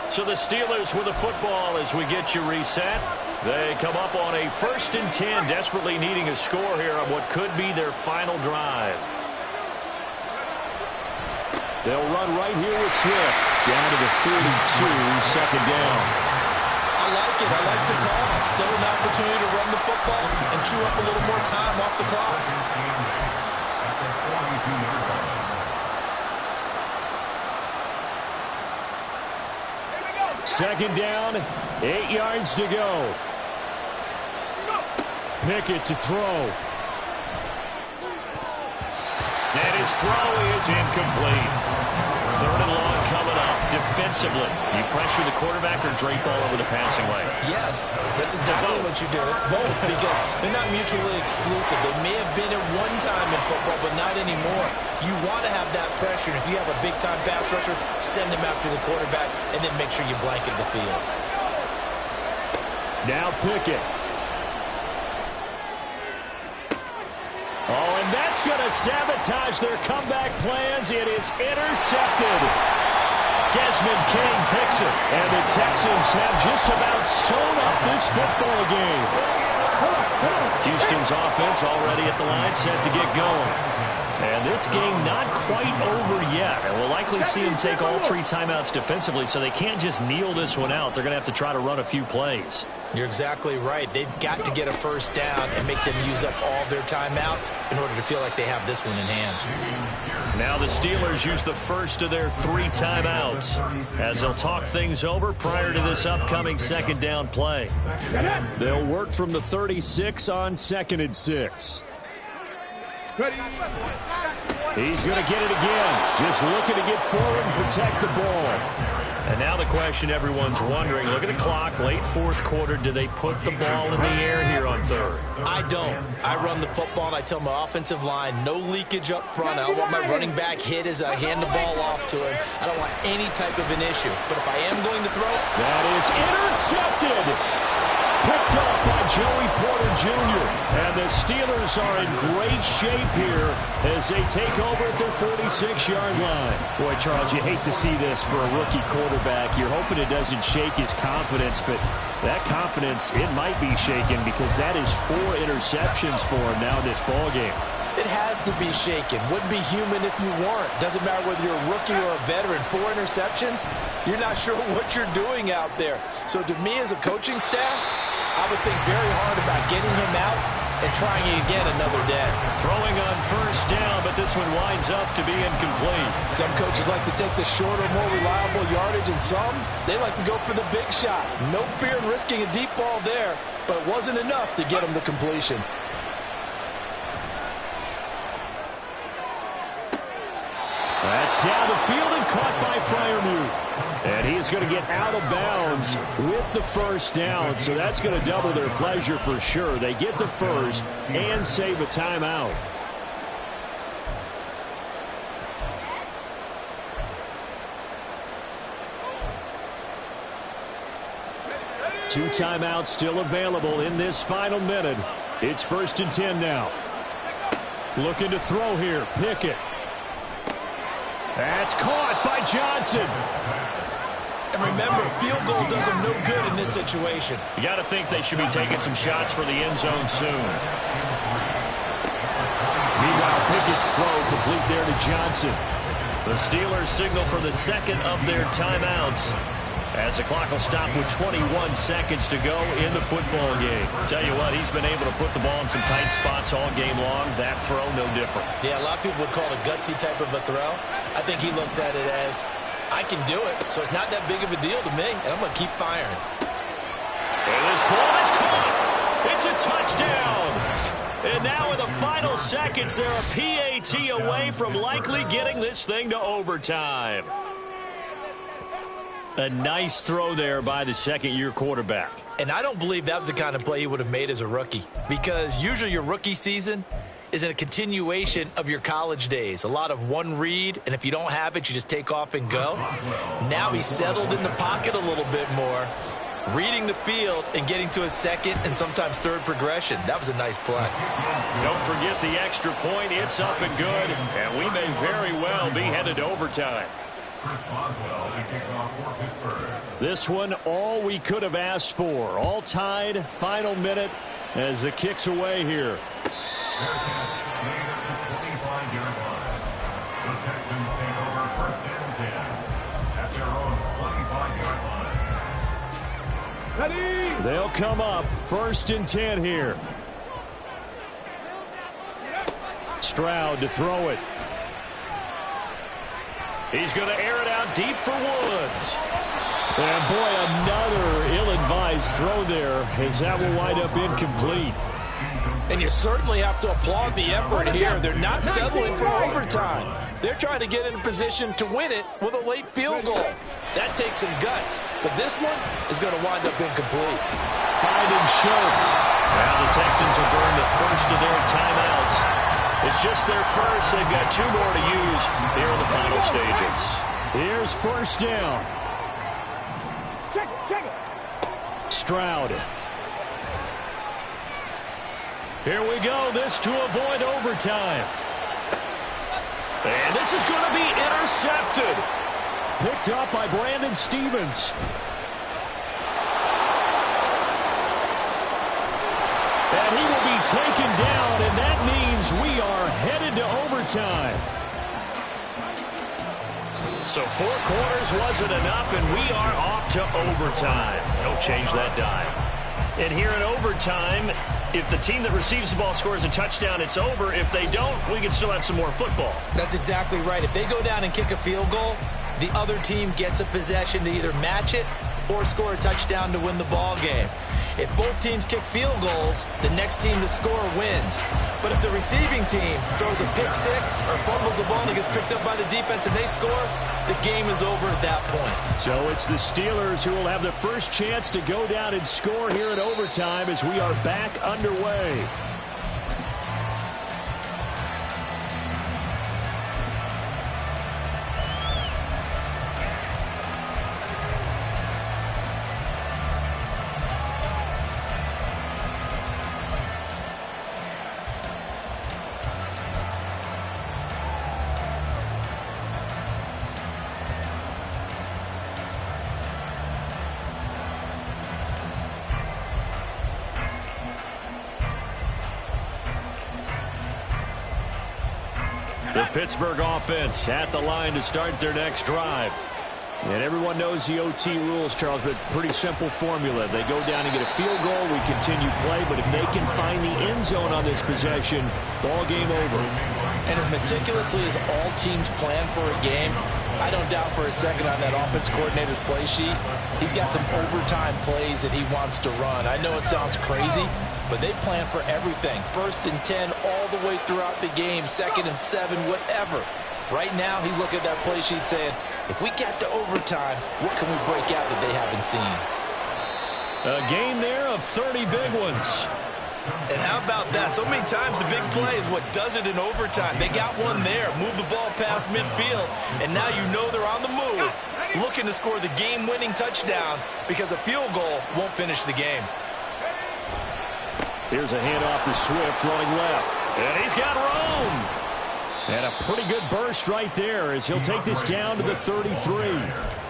So the Steelers with the football as we get you reset. They come up on a 1st and 10, desperately needing a score here on what could be their final drive. They'll run right here with Swift. Down to the 42, 2nd down.
I like it. I like the call. Still an opportunity to run the football and chew up a little more time off the clock.
Second down, 8 yards to go. Pickett to throw. And his throw is incomplete. 3rd and long coming up. Defensively, you pressure the quarterback or drape all over the passing lane?
Yes, that's exactly what you do. It's both because they're not mutually exclusive. They may have been at one time in football, but not anymore. You want to have that pressure. And if you have a big-time pass rusher, send him after the quarterback, and then make sure you blanket the field.
Now Pickett. Oh, and that's going to sabotage their comeback plans. It is intercepted. Desmond King picks it, and the Texans have just about sewn up this football game. Houston's offense already at the line, set to get going. And this game not quite over yet. And we'll likely see them take all 3 timeouts defensively, so they can't just kneel this one out. They're going to have to try to run a few plays.
You're exactly right. They've got to get a 1st down and make them use up all their timeouts in order to feel like they have this one in hand.
Now the Steelers use the first of their 3 timeouts as they'll talk things over prior to this upcoming 2nd down play. They'll work from the 36 on 2nd and 6. He's going to get it again. Just looking to get forward and protect the ball. And now the question everyone's wondering, look at the clock, late 4th quarter, do they put the ball in the air here on 3rd?
I don't. I run the football, and I tell my offensive line, no leakage up front. I don't want my running back hit as I hand the ball off to him. I don't want any type of an issue. But if I am going to throw...
That is intercepted! Picked up by Joey Porter Jr. And the Steelers are in great shape here as they take over at their 46-yard line. Boy, Charles, you hate to see this for a rookie quarterback. You're hoping it doesn't shake his confidence, but that confidence, it might be shaken because that is 4 interceptions for him now in this ballgame.
It has to be shaken. Wouldn't be human if you weren't. Doesn't matter whether you're a rookie or a veteran. 4 interceptions, you're not sure what you're doing out there. So to me as a coaching staff, I would think very hard about getting him out and trying it again another day.
Throwing on 1st down, but this one winds up to be incomplete.
Some coaches like to take the shorter, more reliable yardage, and some, they like to go for the big shot. No fear in risking a deep ball there, but it wasn't enough to get him the completion.
That's down the field and caught by Freiermuth. And he is going to get out of bounds with the 1st down, so that's going to double their pleasure for sure. They get the 1st and save a timeout. Two timeouts still available in this final minute. It's 1st and 10 now. Looking to throw here, Pickett. That's caught by Johnson.
And remember, field goal does them no good in this situation.
You got to think they should be taking some shots for the end zone soon. Meanwhile, Pickett's throw complete there to Johnson. The Steelers signal for the 2nd of their timeouts as the clock will stop with 21 seconds to go in the football game. Tell you what, he's been able to put the ball in some tight spots all game long. That throw, no different.
Yeah, a lot of people would call it a gutsy type of a throw. I think he looks at it as, I can do it, so it's not that big of a deal to me, and I'm going to keep firing.
And this ball is caught. It's a touchdown. And now in the final seconds, they're a PAT away from likely getting this thing to overtime. A nice throw there by the 2nd-year quarterback.
And I don't believe that was the kind of play he would have made as a rookie, because usually your rookie season is a continuation of your college days. A lot of one read, and if you don't have it, you just take off and go. Now he's settled in the pocket a little bit more, reading the field and getting to a second and sometimes third progression. That was a nice play.
Don't forget the extra point. It's up and good, and we may very well be headed to overtime. This one, all we could have asked for. All tied, final minute as the kick's away here. They'll come up 1st and 10 here. Stroud to throw it. He's going to air it out deep for Woods. And boy, another ill-advised throw there as that will wind up incomplete.
And you certainly have to applaud the effort here. They're not settling for overtime. They're trying to get in a position to win it with a late field goal. That takes some guts. But this one is going to wind up incomplete.
Finding Schultz. Now the Texans will burn the first of their timeouts. It's just their first. They've got 2 more to use here in the final stages. Here's 1st down.
Check it.
Stroud. Here we go. This to avoid overtime. And this is going to be intercepted. Picked up by Brandon Stephens. And he will be taken down, and that means we are headed to overtime. So 4 quarters wasn't enough, and we are off to overtime. Don't change that dime. And here in overtime, if the team that receives the ball scores a touchdown, it's over. If they don't, we can still have some more football.
That's exactly right. If they go down and kick a field goal, the other team gets a possession to either match it or score a touchdown to win the ball game. If both teams kick field goals, the next team to score wins. But if the receiving team throws a pick six or fumbles the ball and it gets picked up by the defense and they score, the game is over at that point.
So it's the Steelers who will have the first chance to go down and score here in overtime as we are back underway. The Pittsburgh offense at the line to start their next drive. And everyone knows the OT rules, Charles, but pretty simple formula. They go down and get a field goal, we continue play, but if they can find the end zone on this possession, ball game over.
And as meticulously as all teams plan for a game, I don't doubt for a second on that offense coordinator's play sheet, he's got some overtime plays that he wants to run. I know it sounds crazy, but they plan for everything. 1st and 10 all the way throughout the game, 2nd and 7, whatever. Right now, he's looking at that play sheet saying, if we get to overtime, what can we break out that they haven't seen?
A game there of 30 big ones.
And how about that? So many times the big play is what does it in overtime. They got one there, move the ball past midfield, and now you know they're on the move, looking to score the game-winning touchdown because a field goal won't finish the game.
Here's a handoff to Swift, throwing left. And he's got room. And a pretty good burst right there as he'll take this down to the 33.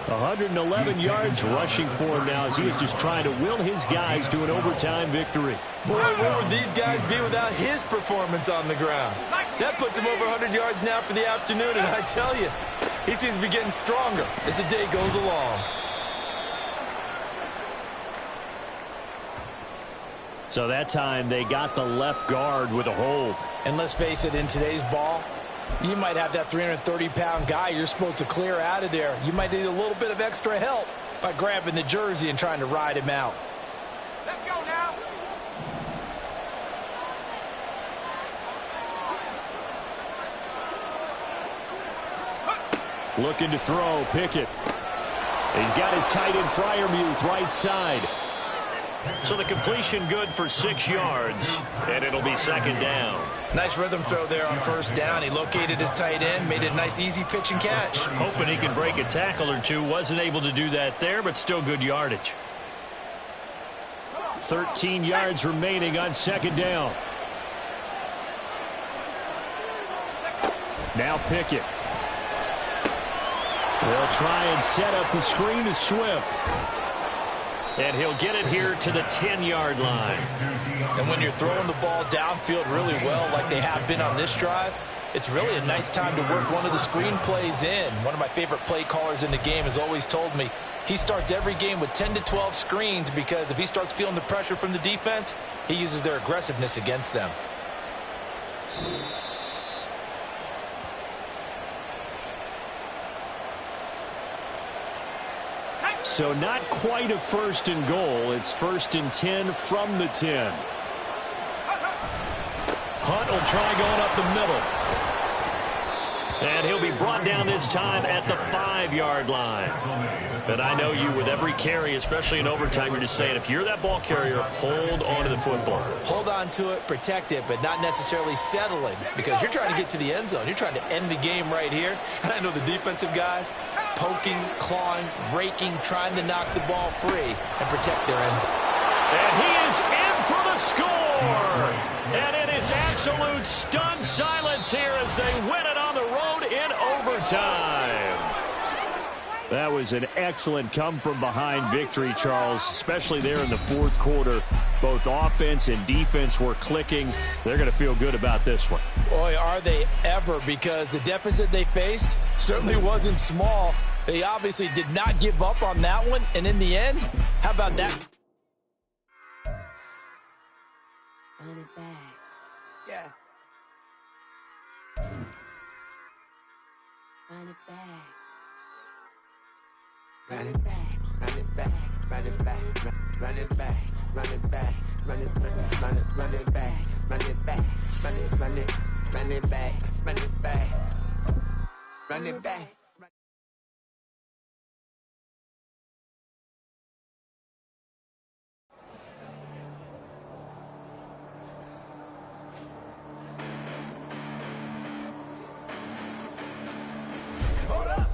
111 yards rushing for him now as he is just trying to will his guys to an overtime victory.
Boy, where would these guys be without his performance on the ground? That puts him over 100 yards now for the afternoon, and I tell you, he seems to be getting stronger as the day goes along.
So that time they got the left guard with a hold.
And let's face it, in today's ball, you might have that 330-pound guy you're supposed to clear out of there. You might need a little bit of extra help by grabbing the jersey and trying to ride him out.
Let's go now.
Looking to throw, Pickett. He's got his tight end Freiermuth right side. So the completion good for 6 yards, and it'll be 2nd down.
Nice rhythm throw there on 1st down. He located his tight end, made it a nice easy pitch and catch.
Hoping he can break a tackle or two. Wasn't able to do that there, but still good yardage. 13 yards remaining on second down. Now Pickett. They'll try and set up the screen to Swift. And he'll get it here to the 10-yard line.
And when you're throwing the ball downfield really well like they have been on this drive, it's really a nice time to work one of the screen plays in. One of my favorite play callers in the game has always told me he starts every game with 10 to 12 screens because if he starts feeling the pressure from the defense, he uses their aggressiveness against them.
So not quite a 1st and goal. It's 1st and 10 from the 10. Hunt will try going up the middle. And he'll be brought down this time at the 5-yard line. And I know you with every carry, especially in overtime, you're just saying if you're that ball carrier, hold on to the football.
Hold on to it, protect it, but not necessarily settling because you're trying to get to the end zone. You're trying to end the game right here. And I know the defensive guys poking, clawing, raking, trying to knock the ball free and protect their end zone.
And he is in for the score. And it is absolute stunned silence here as they win it on the road in overtime. That was an excellent come-from-behind victory, Charles, especially there in the 4th quarter. Both offense and defense were clicking. They're going to feel good about this one.
Boy, are they ever, because the deficit they faced certainly wasn't small. They obviously did not give up on that one, and in the end, how about that?
Run it back.
Yeah.
Run it back.
Run it back, run it back, run it back, run it back, run it back, run it back, run it back, run it back, run it back, run it back, run it back, run it back.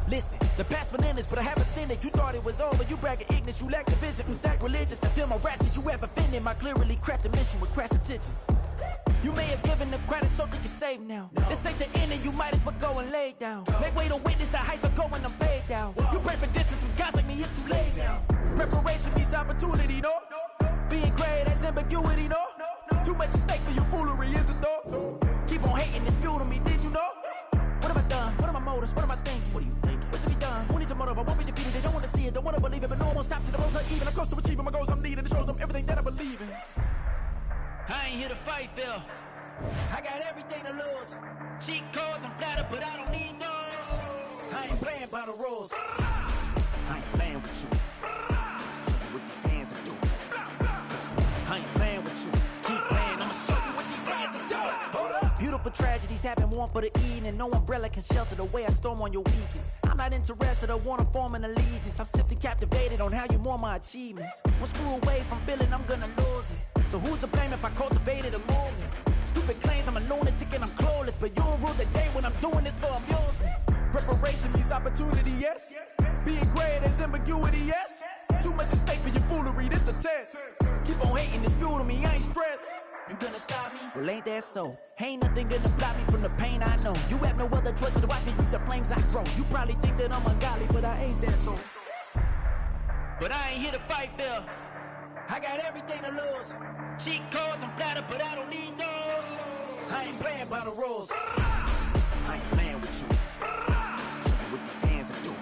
Listen, the past bananas, but I haven't seen it. You thought it was over, you bragging ignorance, you lack the vision from sacrilegious. I feel my ratchets, you have offended my clearly crafted mission with crass intentions. You may have given them credit so they can save now. This ain't the end and you might as well go and lay down. Make way to witness the heights are going, I'm paid down. You pray for distance from guys like me, it's too late now. Preparation means opportunity, no? Being great, that's ambiguity, no? Too much at stake for your foolery, is it though? Keep on hating, it's fuel to me, did you know? What have I done? What are my motives? What am I thinking? What are you thinking? What's to be done? Who needs a motive? I won't be defeated. They don't want to see it, don't want to believe it, but no one won't stop till the most even. I'm close to achieving my goals I'm needing to show them everything that I believe in.
I ain't here to fight, Phil.
I got everything to lose.
Cheat codes and flatter, but I don't need those.
I ain't playing by the rules.
I ain't playing with you. Show you what these hands are doing. I ain't playing with you. Keep playing, I'ma show you what these hands are doing.
Hold up. Beautiful tragedies happen, one for the evening. No umbrella can shelter the way I storm on your weekends. I'm not interested, I wanna form an allegiance. I'm simply captivated on how you mourn my achievements. One screw away from feeling I'm gonna lose it. So who's to blame if I cultivated a movement? Stupid claims I'm a lunatic and I'm clueless, but you'll rule the day when I'm doing this for amusement. Preparation means opportunity, yes. Being great is ambiguity, yes. Too much at stake for your foolery, this a test. Keep on hating, it's fuel to me, I ain't stressed. You gonna stop me? Well, ain't that so? Ain't nothing gonna block me from the pain I know. You have no other choice but to watch me reap the flames I grow. You probably think that I'm ungodly, but I ain't that though.
But I ain't here to fight, Phil.
I got everything to lose.
Cheat codes and flatter, but I don't need those.
I ain't playing by the rules.
I ain't playing with you. Show you what these hands are doing.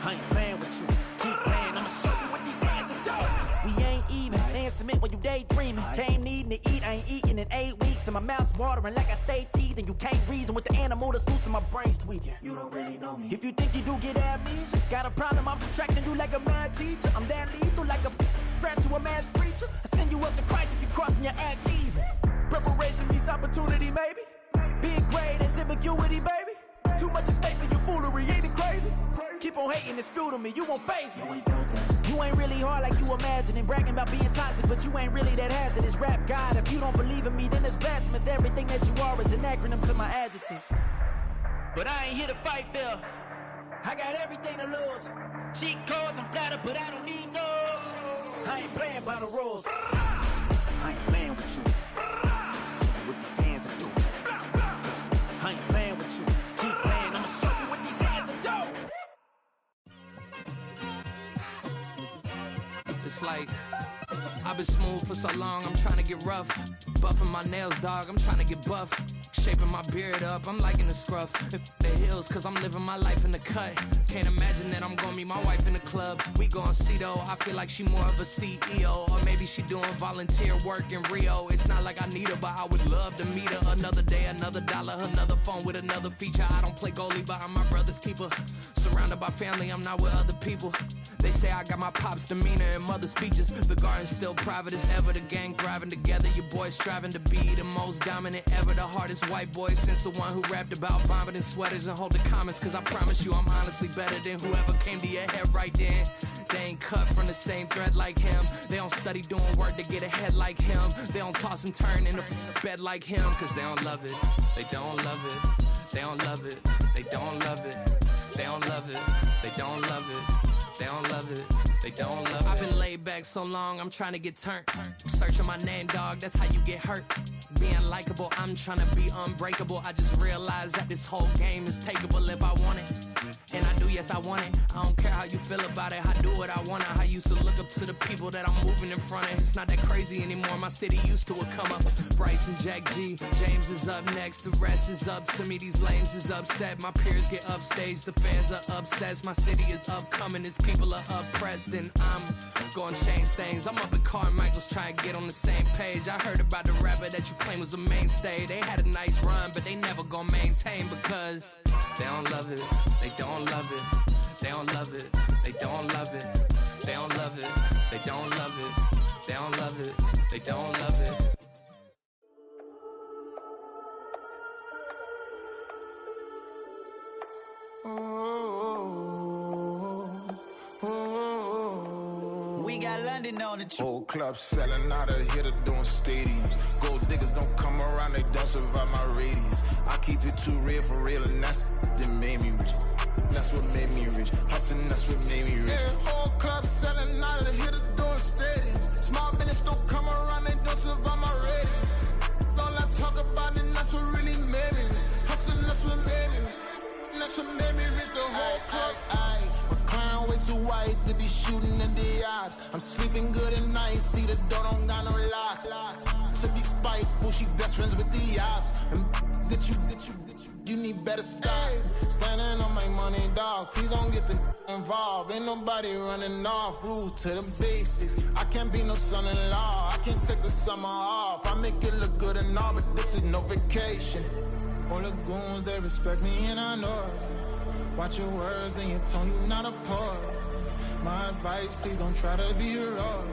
I ain't playing with you. Keep playing, I'ma show you what these hands are doing.
We ain't even. They ain't submit when you daydreaming. Came needing to eat, I ain't eating in 8 weeks. And my mouth's watering like I stay teeth. And you can't reason with the animal that's loose and my brain's tweaking. You don't really know me. If you think you do get amnesia, got a problem, I'm subtracting you like a mad teacher. I'm that lethal like a threat to a mass preacher. I send you up to Christ if you crossing your act evil. Preparation means opportunity, maybe. Being great is ambiguity, baby. Too much at stake for your foolery, ain't it crazy? Keep on hating, it's fuel to me, you won't faze me. You ain't really hard like you imagining. Bragging about being toxic, but you ain't really that hazardous. Rap God, if you don't believe in me, then it's blasphemous. Everything that you are is an acronym to my adjectives.
But I ain't here to fight, Phil.
I got everything to lose.
Cheat codes and flatter, but I don't need those.
I ain't playing by the rules. I ain't playing with you. Show you what these hands are doing. I ain't playing with you. Keep playing, I'ma show you what these hands are doing.
It's like I've been smooth for so long, I'm trying to get rough. Buffing my nails, dog, I'm trying to get buff. Shaping my beard up, I'm liking the scruff. The hills, cause I'm living my life in the cut. Can't imagine that I'm gonna meet my wife in the club. We gon' see though, I feel like she more of a CEO. Or maybe she doing volunteer work in Rio. It's not like I need her, but I would love to meet her. Another day, another dollar, another phone with another feature. I don't play goalie, but I'm my brother's keeper. Surrounded by family, I'm not with other people. They say I got my pop's demeanor and mother's features. The garden's still private as ever. The gang thriving together. Your boys striving to be the most dominant ever. The hardest white boy since the one who rapped about vomiting sweaters and hold the comments. Cause I promise you I'm honestly better than whoever came to your head right then. They ain't cut from the same thread like him. They don't study doing work to get ahead like him. They don't toss and turn in the bed like him. Cause they don't love it. They don't love it. They don't love it. They don't love it. They don't love it. They don't love it. They don't love it, they don't love it. I've been laid back so long, I'm trying to get turned. Searching my name, dog, that's how you get hurt. Being likable, I'm trying to be unbreakable. I just realized that this whole game is takeable if I want it. And I do, yes, I want it. I don't care how you feel about it, I do what I want it. I used to look up to the people that I'm moving in front of. It's not that crazy anymore, my city used to it come up. Bryce and Jack G, James is up next. The rest is up to me, these lames is upset. My peers get upstage, the fans are obsessed. My city is upcoming, these people are oppressed. And I'm gonna change things. I'm up at Carmichael's trying to get on the same page. I heard about the rapper that you claim was a mainstay. They had a nice run, but they never gonna maintain because they don't love it, they don't love it, they don't love it, they don't love it, they don't love it, they don't love it, they don't love it, they don't love it.
We got London on the
whole club selling out of here to doing stadiums. Gold diggers don't come around, they don't survive my radius. I keep it too real for real, and that's that made me rich. That's what made me rich. Hustling, that's what made me rich. Yeah, whole club selling out of here to doing stadiums. Small business don't come around, they don't survive my radius. All I talk about it, that's what really made me rich. Hustling, that's what made me rich. That's what made me rich. The whole club. Clown way too white to be shooting in the odds. I'm sleeping good at night, see the door don't got no locks. To be spiteful, she best friends with the ops. And you need better stocks. Standing on my money, dog, please don't get the involved. Ain't nobody running off, rules to the basics. I can't be no son-in-law, I can't take the summer off. I make it look good and all, but this is no vacation. All the goons, they respect me and I know it. Watch your words and your tone, you not a poet. My advice, please don't try to be heroic.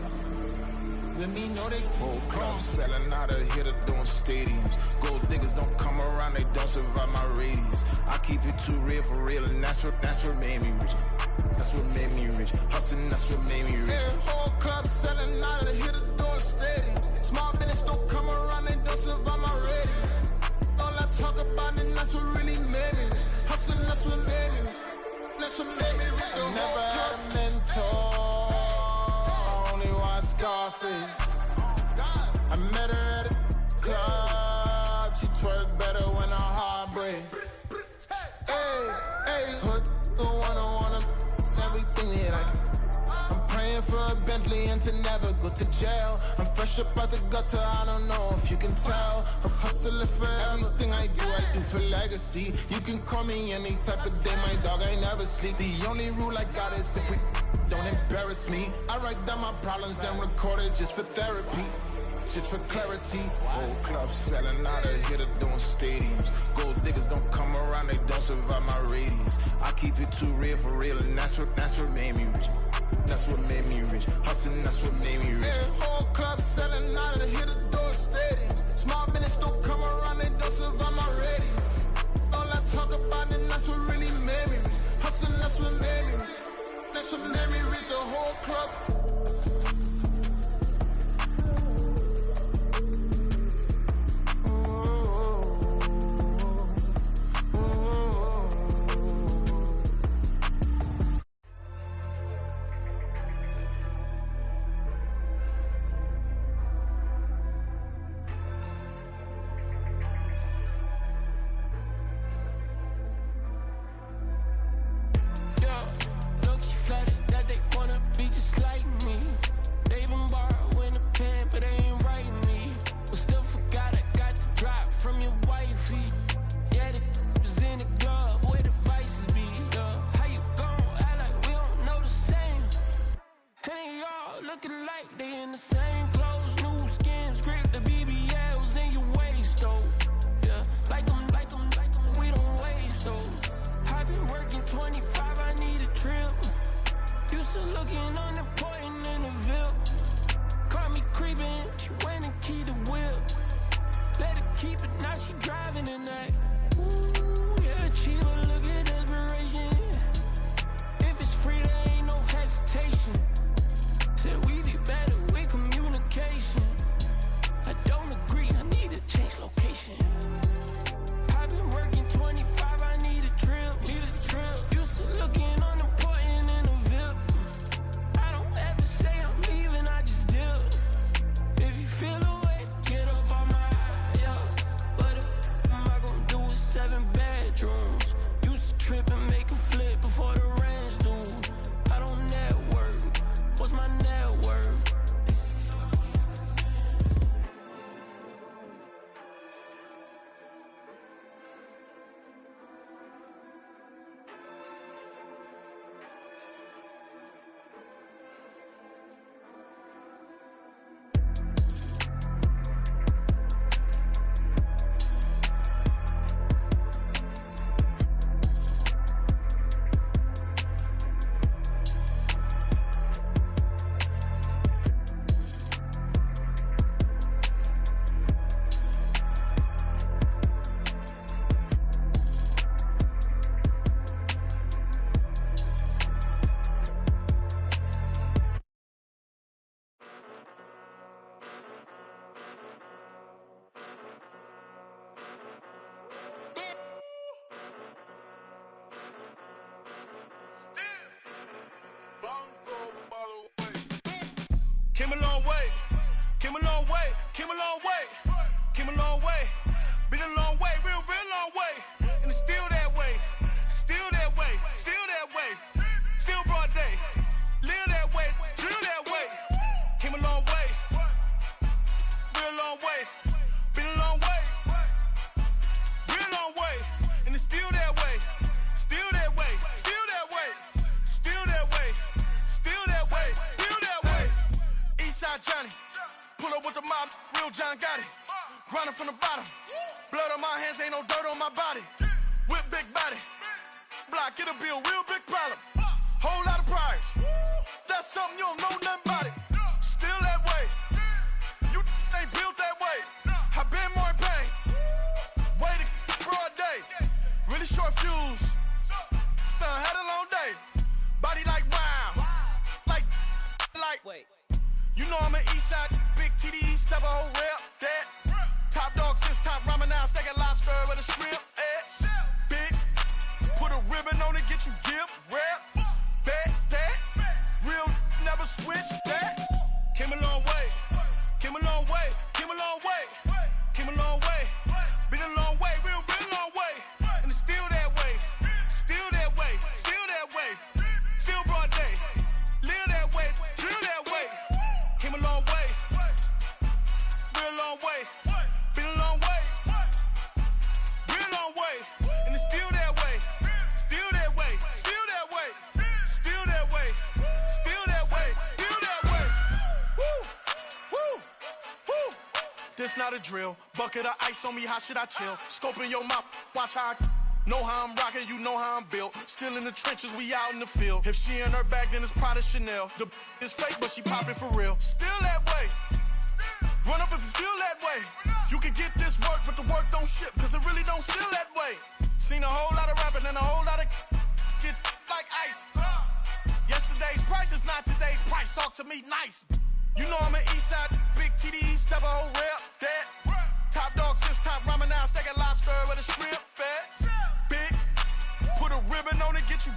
Let me know they whole club selling out of here to doing stadiums. Gold diggers don't come around, they don't survive my radius. I keep it too real for real, and that's what made me rich. That's what made me rich. Hustling, that's what made me rich. Yeah, whole club selling out of here to doing stadiums. Small business don't come around, they don't survive my radius. All I talk about it, that's what really made me rich. Hustling, that's what made me rich. That's what made me rich. I never had a mentor, only watch Scarface. I met her at a club, she twerk better when her heart breaks. Hey, put the one everything that I can. I'm praying for a Bentley and to never go to jail. I'm fresh up out the gutter, I don't know if you can tell. I'm hustling for everything I do for legacy. You can call me any type of day, my dog, I never sleep. The only rule I got is if we don't embarrass me. I write down my problems, then record it just for therapy. Just for clarity. Whole club selling out of here to doing stadiums. Gold diggers don't come around, they don't survive my radius. I keep it too real for real, and that's what made me rich. That's what made me rich. Hustling, that's what made me rich. Yeah, whole club selling out of here to doing stadiums. Small business don't come around, they don't survive my radius. All I talk about it, that's what really made me rich. Hustling, that's what made me rich. That's what made me rich. The whole club.
flooded that they wanna be just like me. They been borrowing a pen, but they ain't writing me. But still forgot I got the drop from your wifey. Yeah, the was in the glove, where the vices be. How you gon' act like we don't know the same? And y'all looking like they in the same clothes, new skin, script, the BBLs in your waist, though. Yeah, like them, we don't waste, though. I've been working 25, I need a trip. Used to looking unimportant in the Ville. Caught me creeping, she went and keyed the whip. Let her keep it, now she driving in that. Ooh, yeah, Chiva, look at desperation. If it's free, there ain't no hesitation. Said we be better with communication. I don't agree, I need to change location. I've been working 25, I need a trip. Used to looking unimportant in the Ville. I don't ever say I'm leaving, I just deal. If you feel away, get up on my yeah. What am I gonna do with 7 bedrooms? Used to trip and make a flip before the rent's due. I don't network. What's my net worth?
Came a long way, came a long way, came a long way, came a long way. Been a long way, real long way. And it's still that way, still that way, still that way. Still broad day, live that way, drill that way. Came a long way, real long way. Been a long way, real long way. And it's still that way, still that way, still that way, still that way, still that way, still that way. Eastside Johnny, pull up with the mob, real John Gotti. Grinding from the bottom, blood on my hands, ain't no dirt on my body. Whip big body, block, it'll be a real big problem. Whole lot of prize, that's something you don't know nothing about it. Still that way, you ain't built that way. I been more in pain, way to broad day. Really short fuse, had a long day. Body like wow, like. Wait. You know I'm an Eastside, big TDE, step a whole rep, that. Top dog since top ramen now, steak and lobster with a shrimp, big, put a ribbon on it, get you give, rep, bet, that. Real, never switch, that. Came a long way, came a long way, came a long way, came a long way. Been a long way, real long way. And it's still that way, still that way, still that way. Still broad day, live that way, drill that way. Came a long way, real long way. Been a long way, real long way. And it's still that way, still that way, still that way, still that way, still that way, still that way. Woo, woo, woo. This not a drill, bucket of ice on me, how should I chill? Scope in your mouth, watch how I know how I'm rocking, you know how I'm built. Still in the trenches, we out in the field. If she in her bag, then it's Prada Chanel. The is fake, but she poppin' for real. Still that way. Run up if you feel that way. You can get this work, but the work don't ship, cause it really don't feel that way. Seen a whole lot of rapping and a whole lot of get like ice. Yesterday's price is not today's price. Talk to me nice. You know I'm an Eastside, big TDE, step a whole rep, that. Top dog since top ramen now, steak and lobster with a shrimp, fat. Big, put a ribbon on it, get you